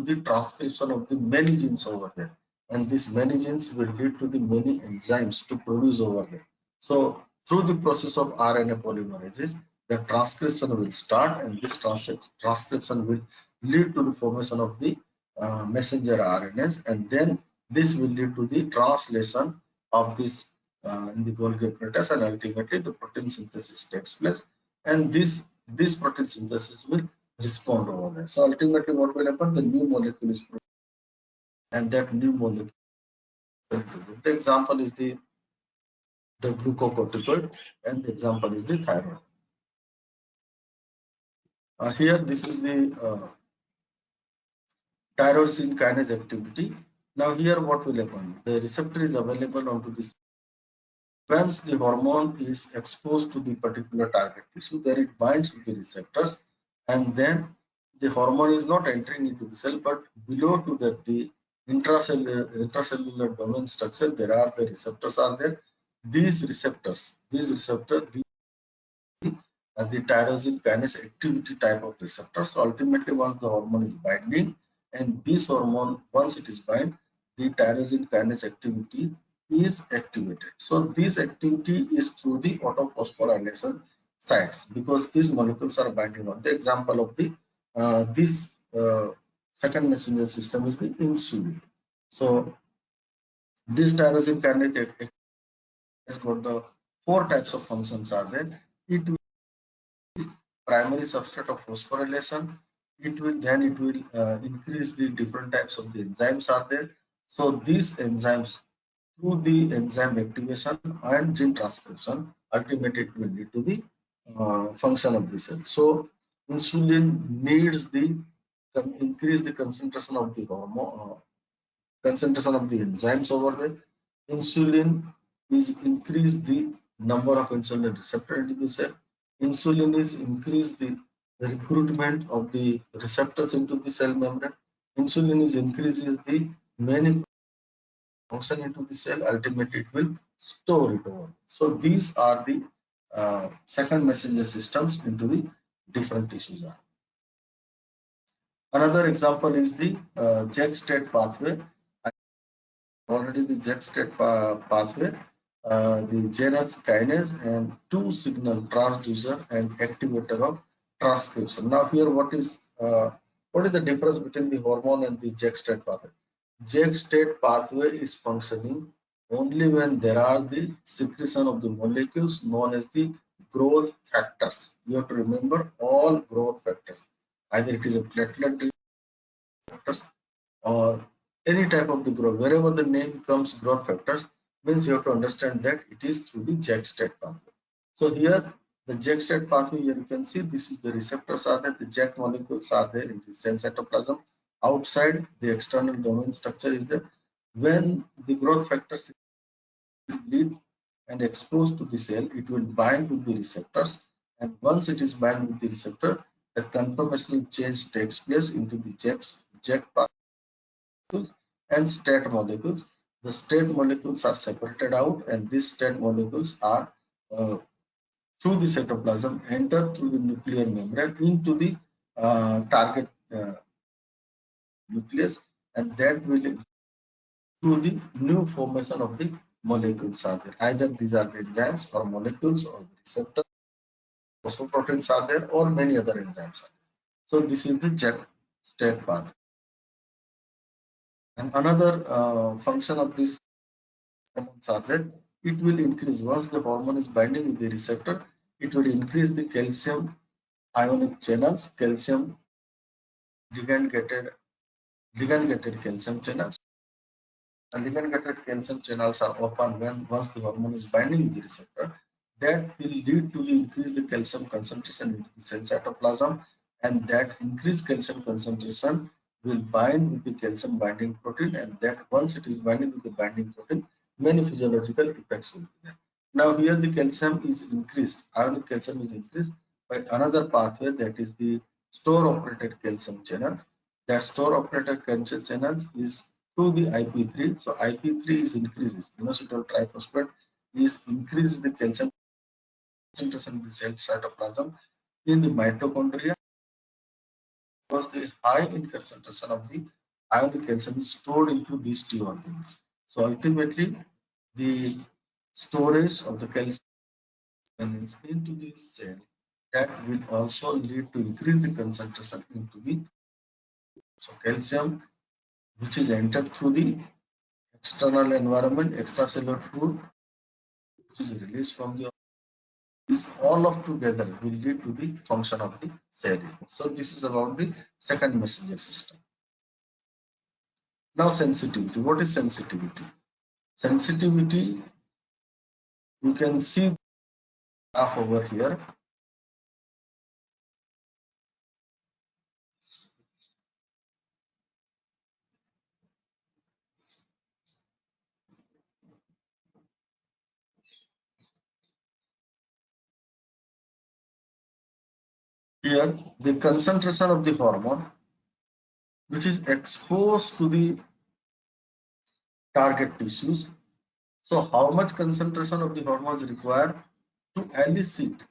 [SPEAKER 1] the transcription of the many genes over there, and these many genes will lead to the many enzymes to produce over there. So through the process of RNA polymerases, the transcription will start, and this transcription will lead to the formation of the messenger RNAs, and then this will lead to the translation of this in the Golgi apparatus, and ultimately the protein synthesis takes place, and this protein synthesis will respond over there. So ultimately what will happen? The new molecule is produced, and that new molecule, the example is the glucocorticoid, and the example is the thyroid. Here this is the tyrosine kinase activity. Now here what will happen? The receptor is available onto this. Once the hormone is exposed to the particular target tissue, then it binds with the receptors, and then the hormone is not entering into the cell, but below to that the intracellular domain structure, there are the receptors are there. These receptors, the tyrosine kinase activity type of receptors. So ultimately, once the hormone is binding, and this hormone, once it is bind, the tyrosine kinase activity is activated. So this activity is through the autophosphorylation sites, because these molecules are binding on. The example of the this second messenger system is the insulin. So this tyrosine kinase has got the four types of functions are there. It primary substrate of phosphorylation. It will increase the different types of the enzymes are there. So these enzymes, through the enzyme activation and gene transcription, ultimately it will lead to the function of the cell. So insulin needs the increase the concentration of the hormone, concentration of the enzymes over there. Insulin is increase the number of insulin receptor into the cell. Insulin is increase the recruitment of the receptors into the cell membrane. Insulin is increases the many function into the cell. Ultimately, it will store it over. So these are the second messenger systems into the different tissues. Another example is the JAK state pathway. Already the JAK state pathway, the genus kinase and two signal transducer and activator of transcription. Now here what is the difference between the hormone and the JAK state pathway? JAK state pathway is functioning only when there are the secretion of the molecules known as the growth factors. You have to remember all growth factors. Either it is a platelet factors or any type of the growth, wherever the name comes growth factors, means you have to understand that it is through the JAK state pathway. So here the JAK state pathway, here you can see this is the receptors are there, the JAK molecules are there in the cell cytoplasm. Outside the external domain structure is there. When the growth factors lead and exposed to the cell, it will bind with the receptors, and once it is bind with the receptor, the conformational change takes place into the JAK pathway and state molecules. The state molecules are separated out, and these state molecules are through the cytoplasm enter through the nuclear membrane into the target nucleus, and that will to the new formation of the molecules are there. Either these are the enzymes or molecules or the receptors, phosphoproteins are there, or many other enzymes are there. So this is the JAK state path. And another function of this hormones are that it will increase once the hormone is binding with the receptor. It will increase the calcium ionic channels, calcium ligand-gated calcium channels. And ligand-gated calcium channels are open when once the hormone is binding with the receptor. That will lead to the increase the calcium concentration in the cell cytoplasm, and that increased calcium concentration will bind with the calcium binding protein, and that once it is binding with the binding protein, many physiological effects will be there. Now here the calcium is increased, ionic calcium is increased by another pathway, that is the store operated calcium channels. That store operated calcium channels is through the IP3. So IP3 is increases, inositol triphosphate is increases the calcium concentration in the cell cytoplasm in the mitochondria, because the high in concentration of the ionic calcium is stored into these T organelles. So ultimately, the storage of the calcium into the cell, that will also lead to increase the concentration into the, so calcium which is entered through the external environment, extracellular fluid, which is released from the, this all of together will lead to the function of the cell. So this is about the second messenger system. Now sensitivity. What is sensitivity? Sensitivity, you can see graph over here. Here, the concentration of the hormone which is exposed to the target tissues. So how much concentration of the hormones required to elicit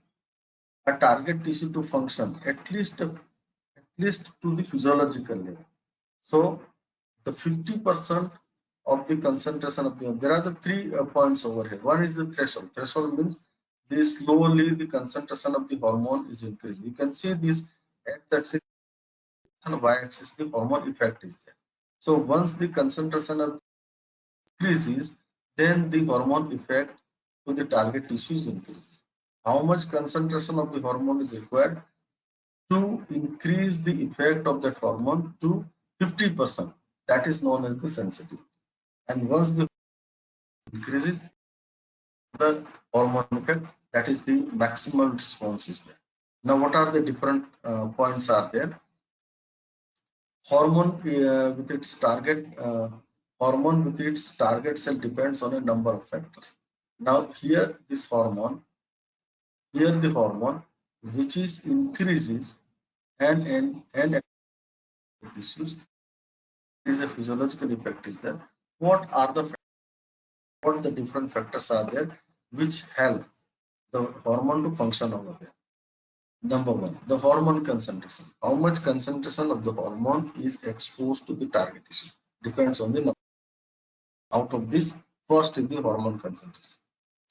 [SPEAKER 1] a target tissue to function at least to the physiological level. So the 50% of the concentration of the, there are the three points over here. One is the threshold. Threshold means this slowly the concentration of the hormone is increasing. You can see this x-axis and y-axis, the hormone effect is there. So once the concentration of increases, then the hormone effect to the target tissues increases. How much concentration of the hormone is required to increase the effect of that hormone to 50%? That is known as the sensitivity. And once the increases the hormone effect, that is the maximum response is there. Now, what are the different points are there? Hormone with its target hormone with its target cell depends on a number of factors. Now here this hormone, here the hormone which is increases and tissues is a physiological effect is there. What are the different factors are there which help the hormone to function over there? Number one, the hormone concentration. How much concentration of the hormone is exposed to the target tissue depends on the number. Out of this, first is the hormone concentration.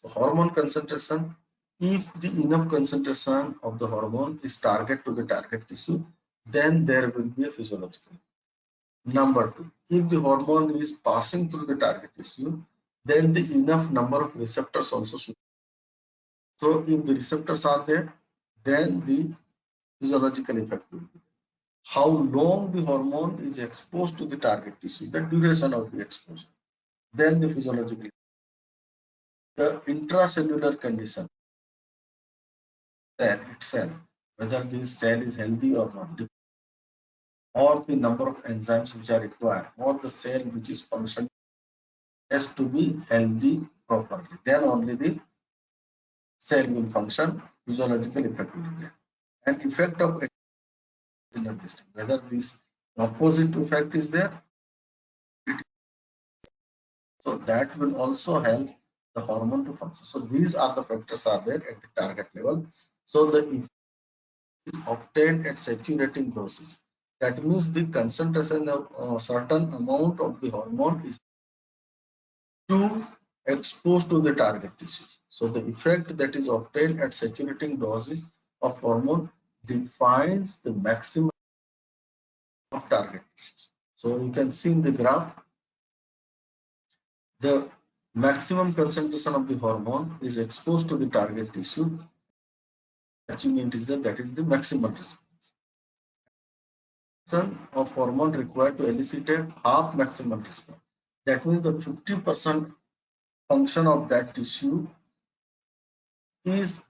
[SPEAKER 1] So hormone concentration, if the enough concentration of the hormone is target to the target tissue, then there will be a physiological. Number two, if the hormone is passing through the target tissue, then the enough number of receptors also should. So if the receptors are there, then the physiological effect will be. How long the hormone is exposed to the target tissue, the duration of the exposure, then the physiological. The intracellular condition, cell itself, whether this cell is healthy or not, or the number of enzymes which are required, or the cell which is functioning has to be healthy properly. Then only the cell will function, physiological effect will be there. And effect of system, whether this opposite effect is there, so that will also help the hormone to function. So these are the factors are there at the target level. So the effect is obtained at saturating doses. That means the concentration of a certain amount of the hormone is to exposed to the target tissues. So the effect that is obtained at saturating doses of hormone defines the maximum of target tissues. So you can see in the graph, the maximum concentration of the hormone is exposed to the target tissue. Achievement is that is the maximal response. Of hormone required to elicit a half maximal response. That means the 50% function of that tissue is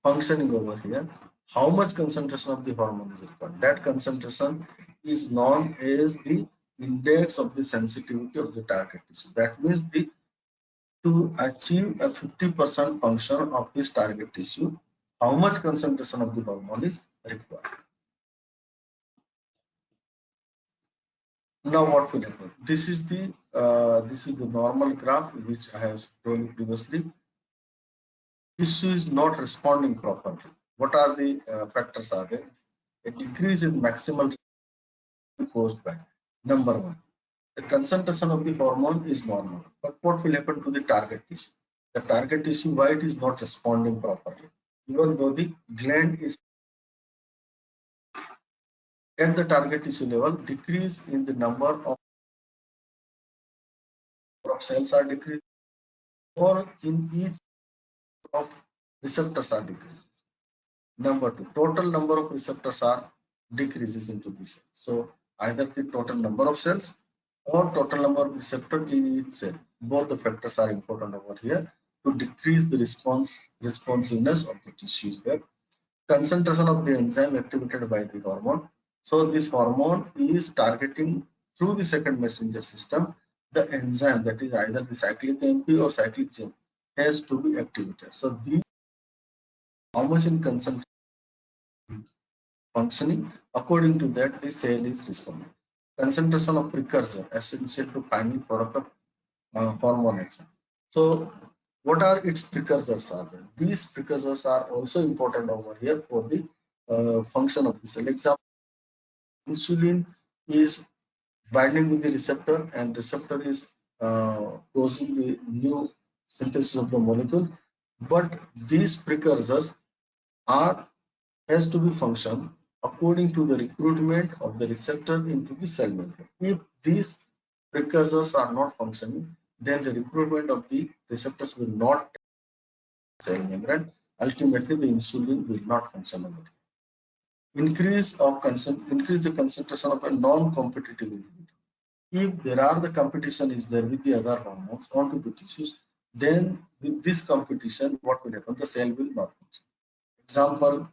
[SPEAKER 1] functioning over here. How much concentration of the hormone is required? That concentration is known as the index of the sensitivity of the target tissue. That means the to achieve a 50% function of this target tissue, how much concentration of the hormone is required? Now what will happen? This is the normal graph which I have shown previously. tissue is not responding properly. What are the factors are there? A decrease in maximal caused by number one, the concentration of the hormone is normal, but what will happen to the target tissue? The target tissue, why it is not responding properly, even though the gland is at the target tissue level, decrease in the number of cells are decreased, or in each of receptors are decreased. Number two, total number of receptors are decreases into the cell. So either the total number of cells or total number of receptors in each cell. Both the factors are important over here to decrease the responsiveness of the tissues there. Concentration of the enzyme activated by the hormone. So this hormone is targeting through the second messenger system the enzyme, that is either the cyclic AMP or cyclic gene, has to be activated. So these, how much in concentration functioning, according to that the cell is responding. Concentration of precursor essential to final product of hormone action. So what are its precursors are there? These precursors are also important over here for the function of the cell. Example, insulin is binding with the receptor, and receptor is causing the new synthesis of the molecule, but these precursors are has to be function according to the recruitment of the receptor into the cell membrane. If these precursors are not functioning, then the recruitment of the receptors will not cell membrane. Ultimately, the insulin will not function over it. Increase the concentration of a non-competitive inhibitor. If there are the competition is there with the other hormones onto the tissues, then with this competition, what will happen? The cell will not function. Example,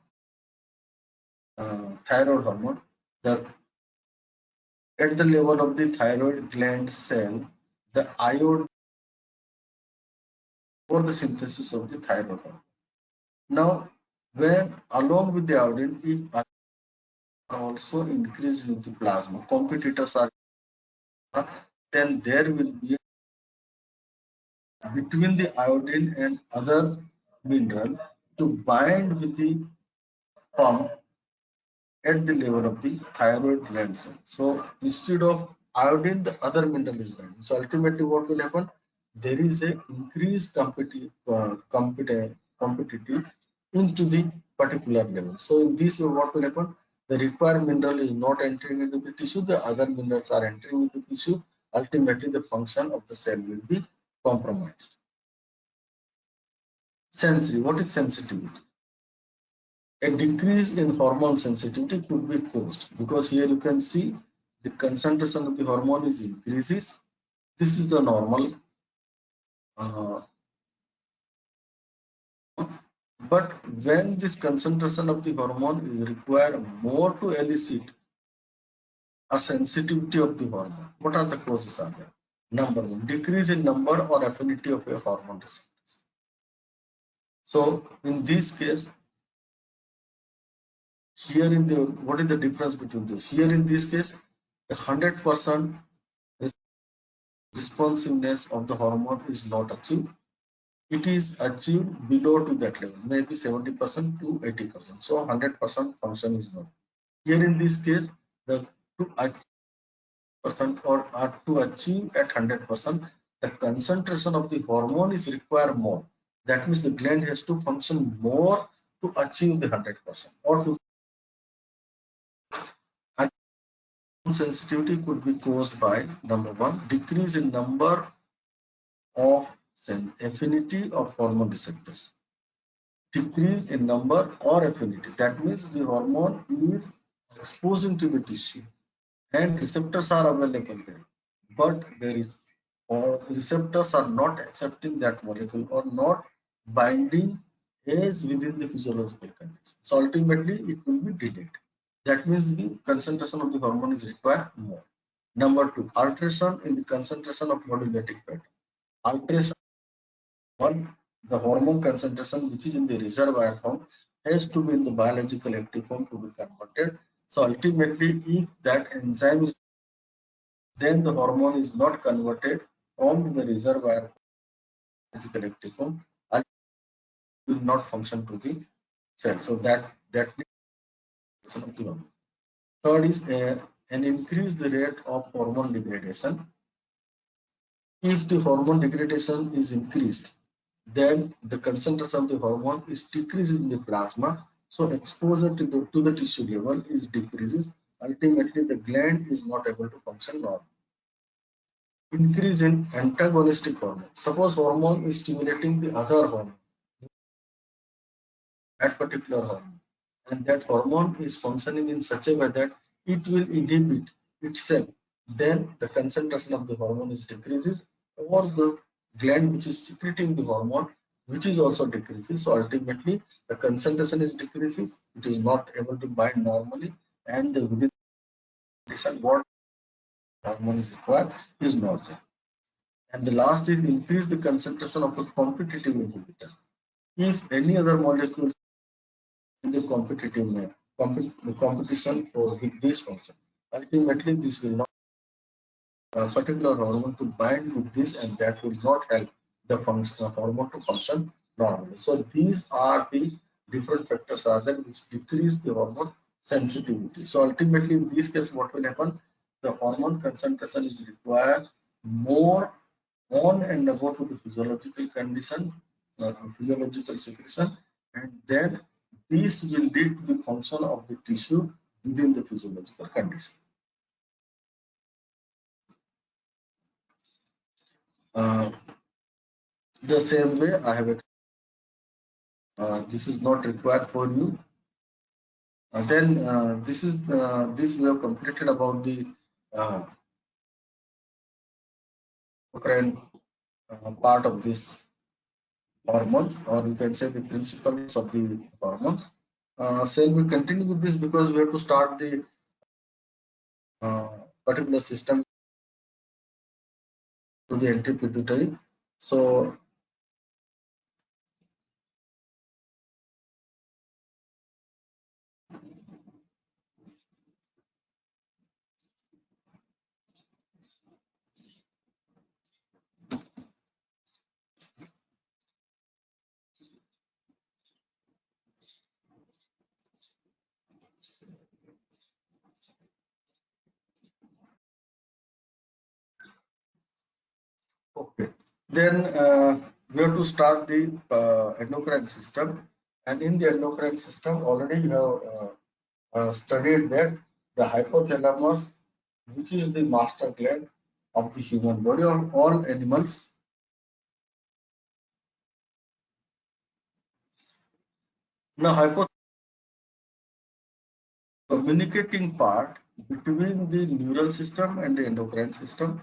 [SPEAKER 1] thyroid hormone. The at the level of the thyroid gland cell, the iode for the synthesis of the thyroid hormone. Now, when along with the iodine, if also increase in the plasma, competitors are, then there will be between the iodine and other mineral to bind with the pump at the level of the thyroid gland cell. So instead of iodine, the other mineral is binding. So ultimately, what will happen? There is a increased competitive into the particular level. So in this way, what will happen? The required mineral is not entering into the tissue. The other minerals are entering into the tissue. Ultimately, the function of the cell will be compromised. Sensory. What is sensitivity? A decrease in hormone sensitivity could be caused because here you can see the concentration of the hormone is increases. This is the normal, but when this concentration of the hormone is required more to elicit a sensitivity of the hormone, what are the causes are there? Number one, decrease in number or affinity of a hormone receptors. So in this case, here in the, what is the difference between this? Here in this case, 100% responsiveness of the hormone is not achieved. It is achieved below to that level, maybe 70% to 80%. So 100% function is not. Here in this case, the to achieve percent or to achieve at 100%, the concentration of the hormone is required more. That means the gland has to function more to achieve the 100%. Or to sensitivity could be caused by number one, decrease in number of affinity of hormone receptors. Decrease in number or affinity. That means the hormone is exposing to the tissue and receptors are available there, but there is or receptors are not accepting that molecule or not binding as within the physiological conditions. So ultimately it will be delayed. That means the concentration of the hormone is required more. Number two, alteration in the concentration of modulating factor. Alteration one, the hormone concentration which is in the reservoir form has to be in the biological active form to be converted. So ultimately, if that enzyme is, then the hormone is not converted from the reservoir biological active form. will not function to the cell. So that is of the hormone. Third is an increase the rate of hormone degradation. If the hormone degradation is increased, then the concentration of the hormone is decreases in the plasma. So exposure to the tissue level is decreases. Ultimately, the gland is not able to function normally. Increase in antagonistic hormone. Suppose hormone is stimulating the other hormone, that particular hormone, and that hormone is functioning in such a way that it will inhibit itself. Then the concentration of the hormone is decreases, or the gland which is secreting the hormone, which is also decreases. So ultimately, the concentration is decreases. It is not able to bind normally, and within what hormone is required is not there. And the last is increase the concentration of a competitive inhibitor. If any other molecule in the competition for this function, ultimately this will not a particular hormone to bind with this, and that will not help the function of hormone to function normally. So these are the different factors are there which decrease the hormone sensitivity. So ultimately in this case what will happen, the hormone concentration is required more on and above to the physiological condition, physiological secretion, and then this will lead to the function of the tissue within the physiological condition. Uh, the same way I have this is not required for you. Then this is this we have completed about the uh, endocrine part of this hormones, or you can say the principles of the hormones. Shall we continue with this, because we have to start the uh, particular system to the anti-pituitary. So okay, then we have to start the endocrine system, and in the endocrine system already you have studied that the hypothalamus, which is the master gland of the human body or all animals. Now, communicating part between the neural system and the endocrine system,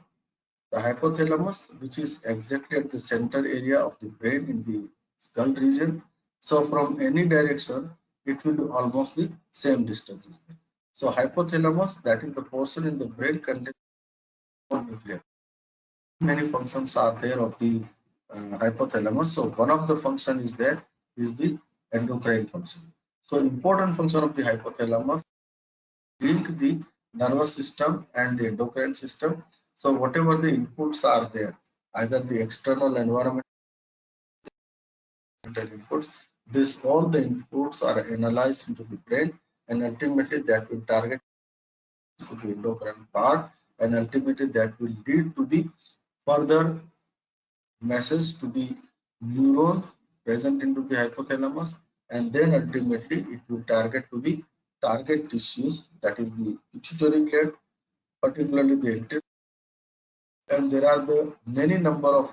[SPEAKER 1] the hypothalamus, which is exactly at the center area of the brain in the skull region. So, from any direction, it will be almost the same distance. So, hypothalamus, that is the portion in the brain contains nucleus. Many functions are there of the hypothalamus. So one of the function is there is the endocrine function. So important function of the hypothalamus link the nervous system and the endocrine system. So whatever the inputs are there, either the external environmental inputs, this all the inputs are analyzed into the brain, and ultimately that will target to the endocrine part, and ultimately that will lead to the further message to the neurons present into the hypothalamus, and then ultimately it will target to the target tissues, that is the pituitary gland, particularly the anterior. And there are the many number of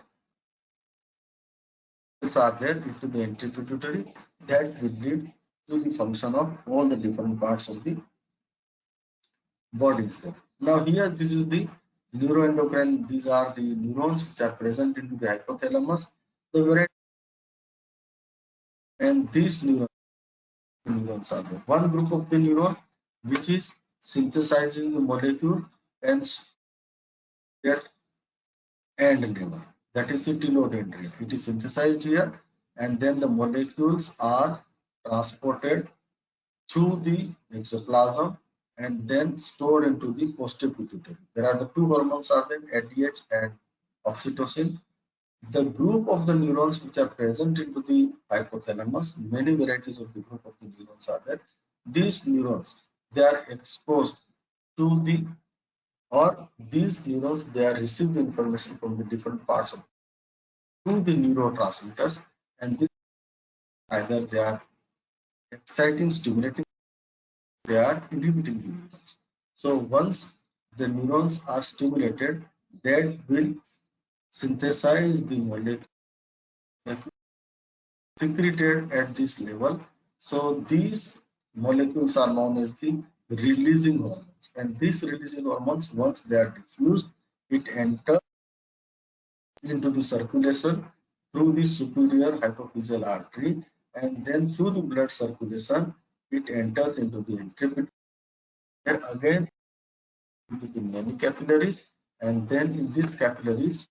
[SPEAKER 1] cells are there into the anteropituitary that will lead to the function of all the different parts of the bodies there. Now here this is the neuroendocrine. These are the neurons which are present into the hypothalamus. The variety, and these neurons are there. One group of the neuron which is synthesizing the molecule and get end level. That is the telodendrin. It is synthesized here, and then the molecules are transported through the exoplasm and then stored into the postpituitary. There are the two hormones are there, ADH and oxytocin. The group of the neurons which are present into the hypothalamus, many varieties of the group of the neurons are there. These neurons, they are exposed to the, or these neurons, they are receive the information from the different parts of through the neurotransmitters, and this either they are exciting, stimulating, they are inhibiting the neurons. So once the neurons are stimulated, that will synthesize the molecule secreted at this level. So these molecules are known as the releasing hormones, and these releasing hormones, once they are diffused, it enters into the circulation through the superior hypophyseal artery, and then through the blood circulation it enters into the ventricle, and again into the many capillaries, and then in these capillaries,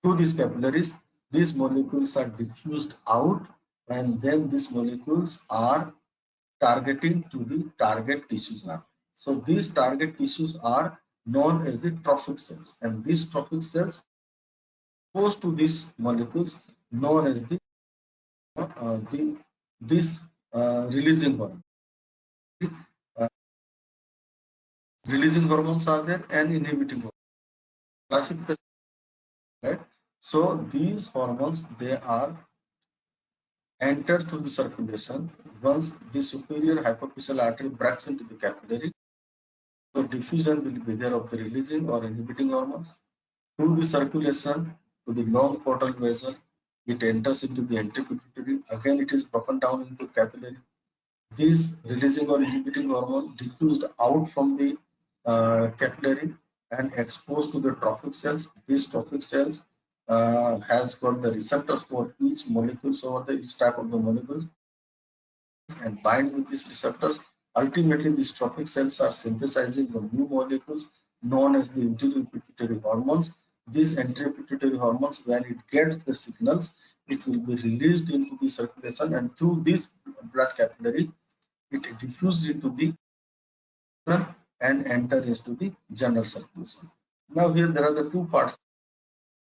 [SPEAKER 1] through these capillaries, these molecules are diffused out, and then these molecules are targeting to the target tissues are. So these target tissues are known as the trophic cells, and these trophic cells exposed to these molecules known as the this releasing hormone. Uh, Releasing hormones are there and inhibiting hormones. Classification, right? So these hormones, they are entered through the circulation. Once the superior hypophyseal artery breaks into the capillary, so diffusion will be there of the releasing or inhibiting hormones. Through the circulation to the long portal vessel, it enters into the anteropituitary. Again, it is broken down into capillary. These releasing or inhibiting hormone diffused out from the capillary and exposed to the trophic cells. These trophic cells has got the receptors for each molecules over the each type of the molecules and bind with these receptors. Ultimately, these trophic cells are synthesizing the new molecules known as the anterior pituitary hormones. These anterior pituitary hormones, when it gets the signals, it will be released into the circulation, and through this blood capillary, it diffuses into the sun and enter into the general circulation. Now here there are the two parts,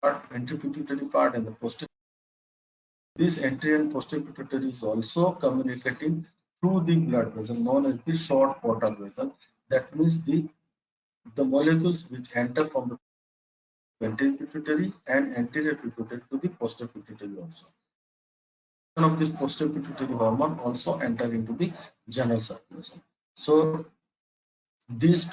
[SPEAKER 1] anterior pituitary part and the posterior. This anterior and posterior pituitary is also communicating through the blood vessel known as the short portal vessel. That means the molecules which enter from the anterior pituitary and anterior pituitary to the posterior pituitary also. One of this posterior pituitary hormone also enter into the general circulation. So these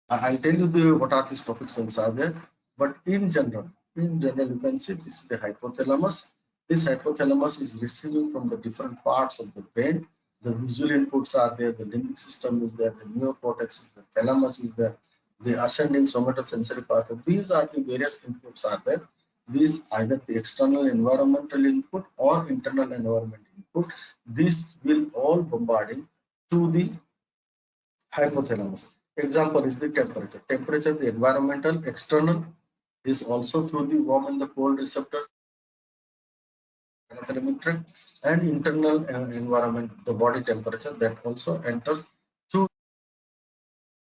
[SPEAKER 1] I'll tell you what are these trophic cells are there, but in general, you can see this is the hypothalamus. This hypothalamus is receiving from the different parts of the brain. The visual inputs are there, the limbic system is there, the neocortex is there, thalamus is there, the ascending somatosensory pathway. These are the various inputs are there. These either the external environmental input or internal environment input. This will all bombarding to the hypothalamus. Example is the temperature. Temperature, the environmental, external is also through the warm and the cold receptors, thermometer, and internal environment, the body temperature that also enters through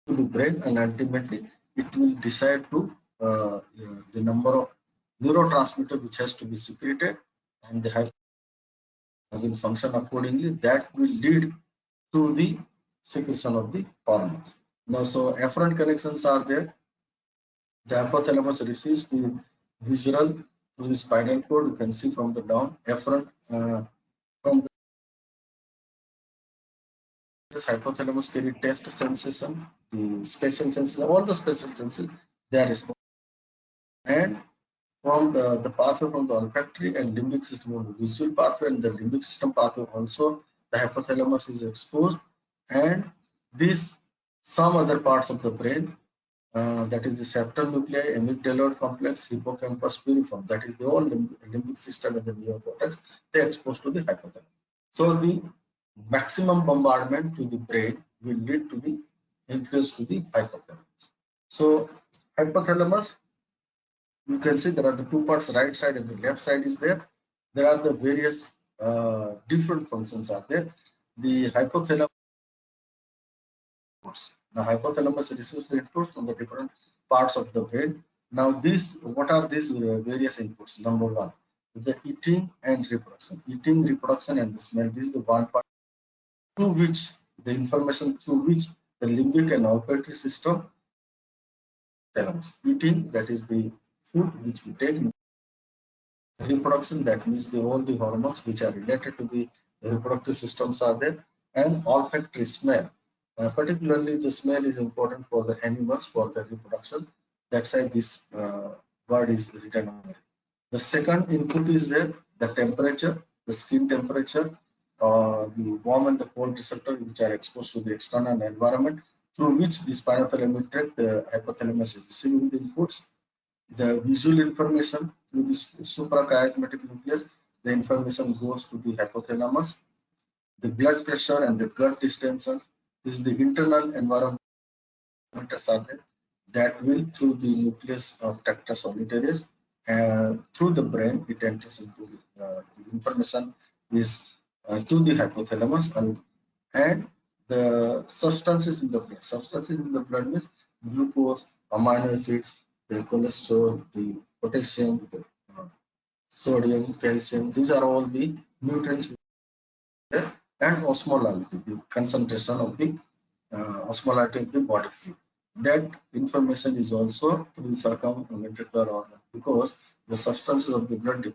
[SPEAKER 1] the brain, and ultimately it will decide to the number of neurotransmitter which has to be secreted, and the hypothalamus will function accordingly. That will lead to the secretion of the hormones. Now, so afferent connections are there. The hypothalamus receives the visceral through the spinal cord. You can see from the down afferent from this hypothalamus carry taste sensation, the spatial senses, all the spatial senses they are responsible. And from the pathway from the olfactory and limbic system on the visual pathway and the limbic system pathway also, the hypothalamus is exposed, and this some other parts of the brain, that is the septal nuclei, amygdaloid complex, hippocampus, piriform, that is the whole limbic system and the neocortex, they are exposed to the hypothalamus. So the maximum bombardment to the brain will lead to the influence to the hypothalamus. So hypothalamus, you can see there are the two parts, right side and the left side is there. There are the various different functions are there. The hypothalamus, the hypothalamus receives the inputs from the different parts of the brain. Now what are these various inputs? Number one, the eating and reproduction. Eating, reproduction, and the smell. This is the one part through which the information through which the limbic and olfactory system thalamus. Eating, that is the food which we take. Reproduction, that means all the hormones which are related to the reproductive systems are there. And olfactory, smell. Particularly the smell is important for the animals for the reproduction. That's why this word is written on there. The second input is there, the temperature, the skin temperature, the warm and the cold receptor which are exposed to the external environment, through which the spinothalamic tract, the hypothalamus is receiving the inputs. The visual information through the suprachiasmatic nucleus, the information goes to the hypothalamus. The blood pressure and the gut distension is the internal environment are there that will through the nucleus of tractus solitarius through the brain it enters into the information is to the hypothalamus, and the substances in the blood. Substances in the blood means glucose, amino acids, the cholesterol, the potassium, the sodium, calcium. These are all the nutrients there, and osmolality, the concentration of the osmolality of the body fluid. That information is also through the circumventricular organ, because the substances of the blood,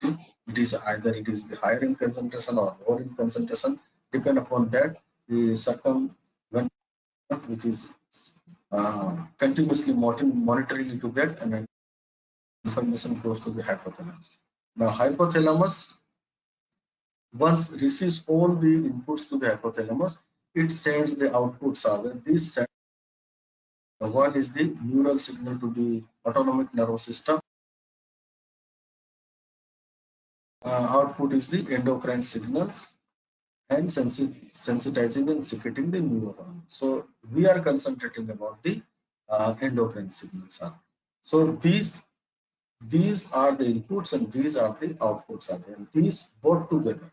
[SPEAKER 1] it is either it is the higher in concentration or lower in concentration. Depend upon that, the circumventricular, which is continuously monitoring into that, and then information goes to the hypothalamus. Now hypothalamus once receives all the inputs to the hypothalamus, it sends the outputs are there. This one is the neural signal to the autonomic nervous system. Output is the endocrine signals and sensitizing and secreting the neuron. So we are concentrating about the endocrine signals. So these are the inputs and these are the outputs are there. These both together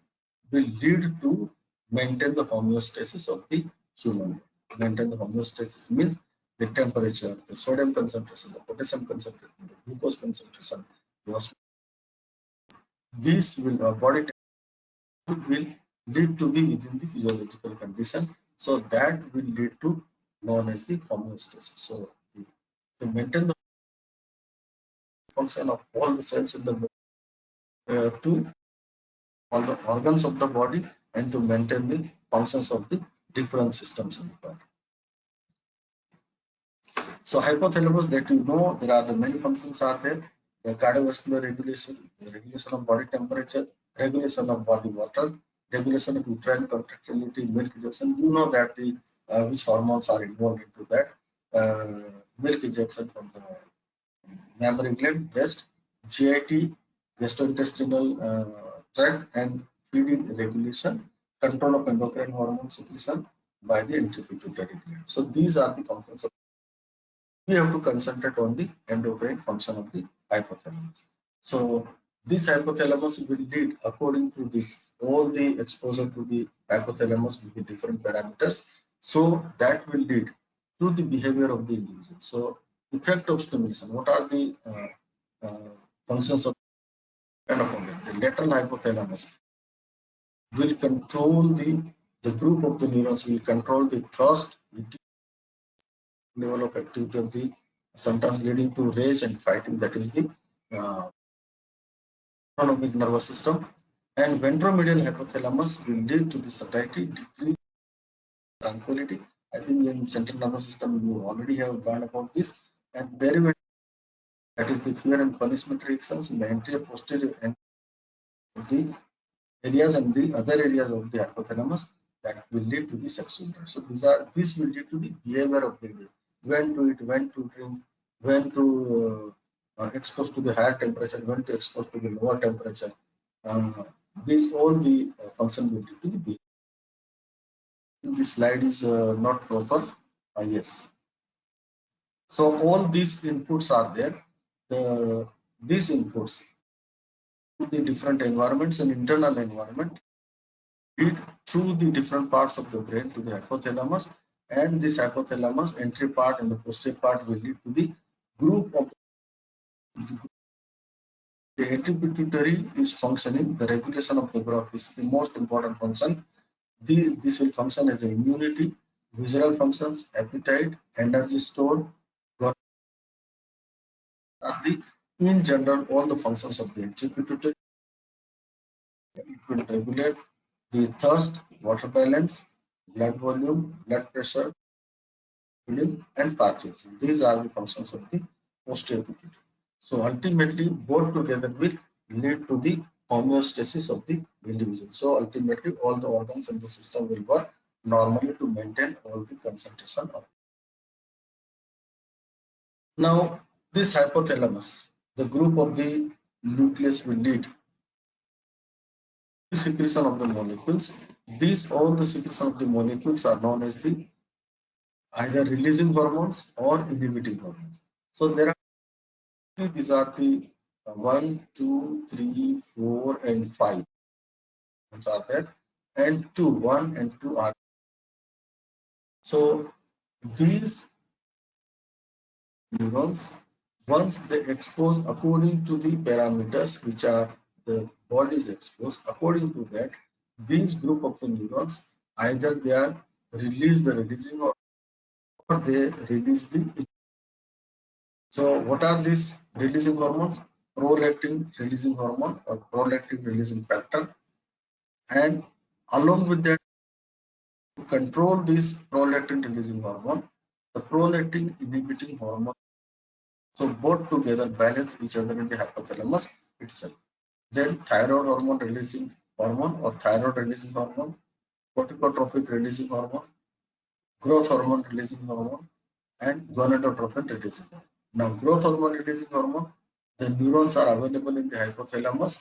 [SPEAKER 1] will lead to maintain the homeostasis of the human body. Maintain the homeostasis means the temperature, the sodium concentration, the potassium concentration, the glucose concentration. These will body will lead to be within the physiological condition. So that will lead to known as the homeostasis. So to maintain the function of all the cells in the body, to all the organs of the body, and to maintain the functions of the different systems in the body. So hypothalamus, that there are the many functions are there. The cardiovascular regulation, the regulation of body temperature, regulation of body water, regulation of uterine contractility, milk ejection. You know that the which hormones are involved into that. Milk ejection from the mammary gland, breast, GIT, gastrointestinal tract, and feeding regulation, control of endocrine hormone secretion by the anteropituitary gland. So these are the functions of. We have to concentrate on the endocrine function of the hypothalamus. So this hypothalamus will lead according to this all the exposure to the hypothalamus with the different parameters. So that will lead to the behavior of the individual. So effect of stimulation. What are the functions of the lateral hypothalamus? Will control the group of the neurons. Will control the thrust, level of activity of the, sometimes leading to rage and fighting. That is the autonomic nervous system. And ventromedial hypothalamus will lead to the satiety, decrease tranquility. I think in central nervous system you already have learned about this. And very that is the fear and punishment reactions in the anterior posterior and the areas and the other areas of the hypothalamus that will lead to the sexual drive. So these will lead to the behavior of the individual. When to eat, when to drink, when to expose to the higher temperature, when to expose to the lower temperature. These all the function will lead to the behavior. This slide is not proper. Yes. So all these inputs are there. These inputs to the different environments and internal environment lead through the different parts of the brain to the hypothalamus, and this hypothalamus entry part and the posterior part will lead to the group of the entry pituitary is functioning, the regulation of the growth is the most important function. This will function as a immunity, visceral functions, appetite, energy stored, are the in general all the functions of the entry pituitary. It will regulate the thirst, water balance, blood volume, blood pressure, feeding, and Parkinson. These are the functions of the posterior pituitary. So ultimately, both together will lead to the homeostasis of the individual. So ultimately, all the organs in the system will work normally to maintain all the concentration of. Now, this hypothalamus, the group of the nucleus will lead the secretion of the molecules. These all the secretion of the molecules are known as the either releasing hormones or inhibiting hormones. So there are these are the 1, 2, 3, 4, and 5 are there, and 2, 1 and 2 are. So these neurons, once they expose according to the parameters which are the body is exposed, according to that, these group of the neurons either they are release the releasing or they release the. So what are these releasing hormones? Prolactin releasing hormone or prolactin releasing factor, and along with that, to control this prolactin releasing hormone, the prolactin inhibiting hormone. So both together balance each other in the hypothalamus itself. Then thyroid hormone releasing hormone or thyroid releasing hormone, corticotrophic releasing hormone, growth hormone releasing hormone, and gonadotropin releasing hormone. Now, growth hormone releasing hormone, the neurons are available in the hypothalamus.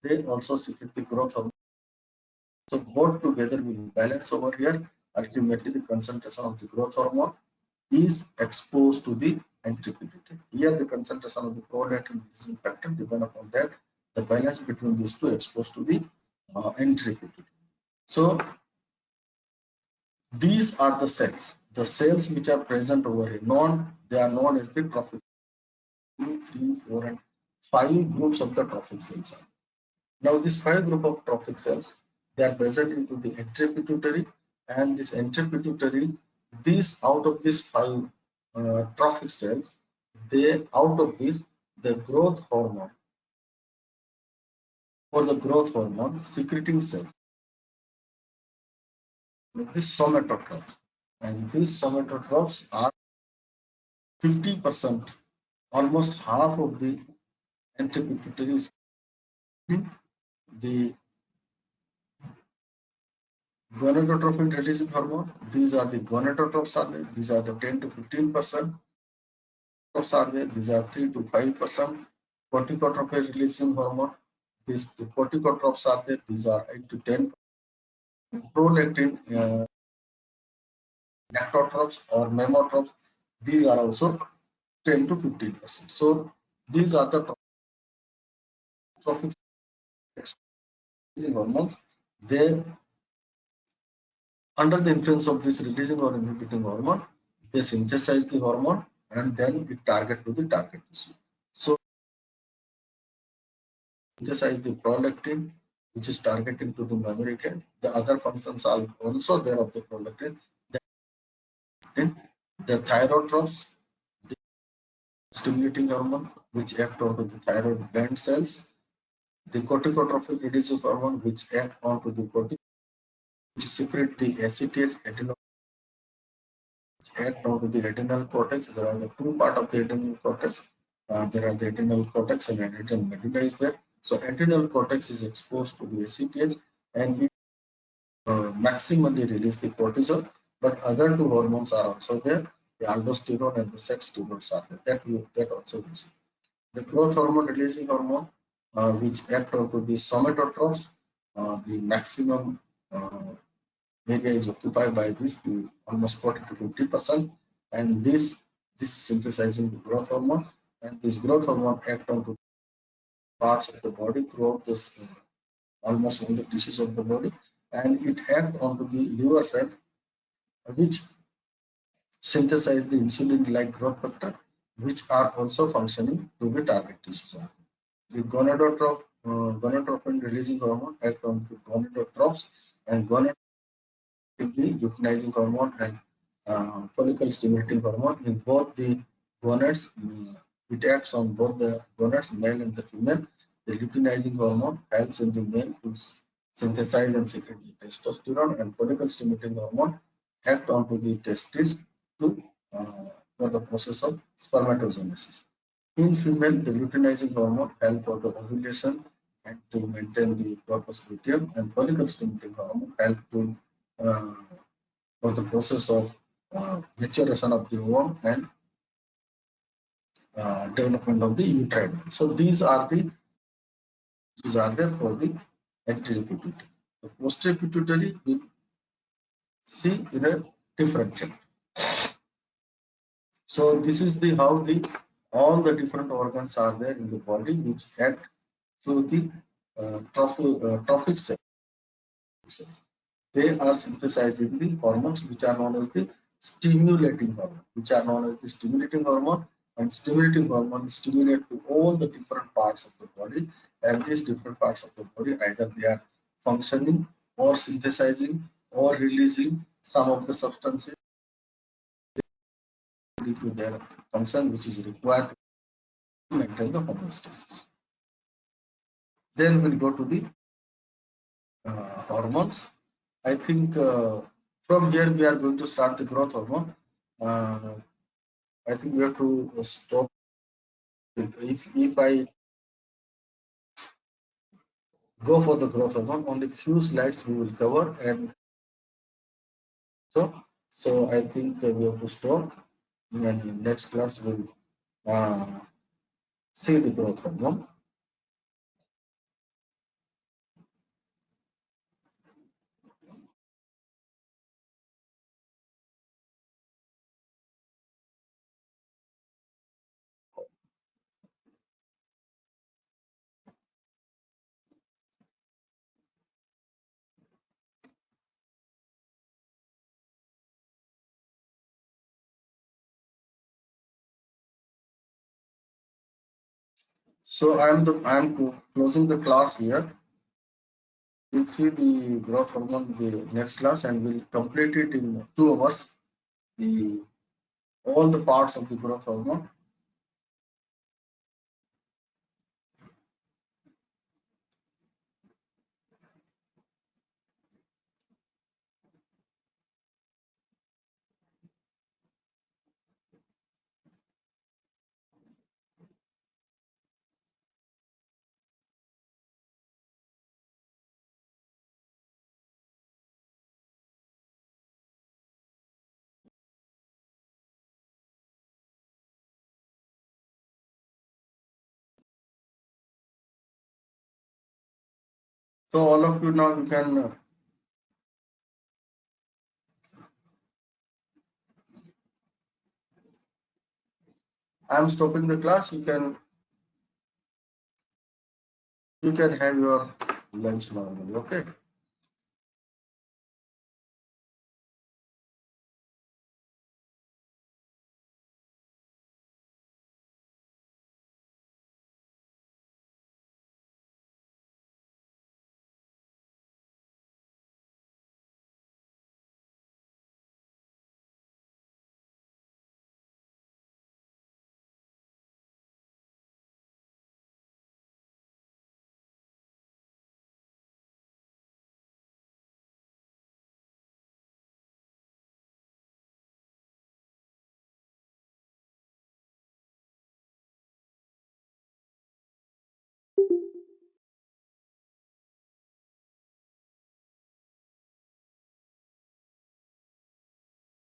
[SPEAKER 1] They also secrete the growth hormone. So both together will balance over here. Ultimately, the concentration of the growth hormone is exposed to the entry pituitary. Here, the concentration of the prolactin releasing factor depend upon that the balance between these two exposed to the entry pituitary. So these are the cells. The cells which are present over here, they are known as the trophic. 2, 3, 4, and 5 groups of the trophic cells. Now, this 5 group of trophic cells, they are present into the entry pituitary, and this entry pituitary, these out of these 5 trophic cells, they out of this the growth hormone or the growth hormone secreting cells, like this somatotrophs, and these somatotrophs are 50%, almost half of the entry pituitary is the gonadotropin releasing hormone. These are the gonadotropes are there. These are the 10 to 15%. Are there. These are 3 to 5%. Corticotropin releasing hormone. These the corticotropes are there. These are 8 to 10. Prolactin lactotropes or memotropes. These are also 10 to 15%. So these are the trophic releasing hormones. They under the influence of this releasing or inhibiting hormone, they synthesize the hormone and then it target to the target tissue. So synthesize the prolactin, which is targeting to the mammary gland. The other functions are also there of the prolactin. The thyrotropes, the stimulating hormone, which act onto the thyroid gland cells. The corticotrophic releasing hormone, which act onto the cortical, which secrete the ACTH, adrenal, act onto the adrenal cortex. There are the two part of the adrenal cortex. There are the adrenal cortex and adrenal medulla is there. So adrenal cortex is exposed to the ACTH and it maximally release the cortisol. But other two hormones are also there. The aldosterone and the sex steroids are there. That also we see. The growth hormone releasing hormone, which act onto the somatotrophs, the maximum area is occupied by this, the almost 40 to 50%, and this synthesizing the growth hormone, and this growth hormone act onto parts of the body throughout this almost all the tissues of the body, and it act onto the liver cell, which synthesize the insulin-like growth factor. which are also functioning to the target tissues. The gonadotropin releasing hormone act on the gonadotrophs, and gonadotropin the luteinizing hormone and follicle stimulating hormone in both the gonads. It acts on both the gonads, male and the female. The luteinizing hormone helps in the male to synthesize and secrete the testosterone, and follicle stimulating hormone act onto the testes to for the process of spermatogenesis. In female, the luteinizing hormone help for the ovulation and to maintain the corpus luteum, and follicle stimulating hormone help to uh, for the process of maturation of the ovum and development of the uterine. So these are there for the anterior pituitary. The posterior pituitary will see in a different chapter. So this is the how the all the different organs are there in the body which act through the trophic cells. They are synthesizing the hormones which are known as the stimulating hormone, and stimulating hormone stimulate to all the different parts of the body, and these different parts of the body either they are functioning or synthesizing or releasing some of the substances due to their function which is required to maintain the homeostasis. Then we'll go to the hormones. I think from here we are going to start the growth hormone. I think we have to stop. If I go for the growth hormone, only few slides we will cover, and so I think we have to stop. And in next class we'll see the growth hormone. So I'm closing the class here. We'll see the growth hormone the next class, and we'll complete it in 2 hours. The all the parts of the growth hormone. So all of you now you can. I'm stopping the class. You can have your lunch normally. Okay.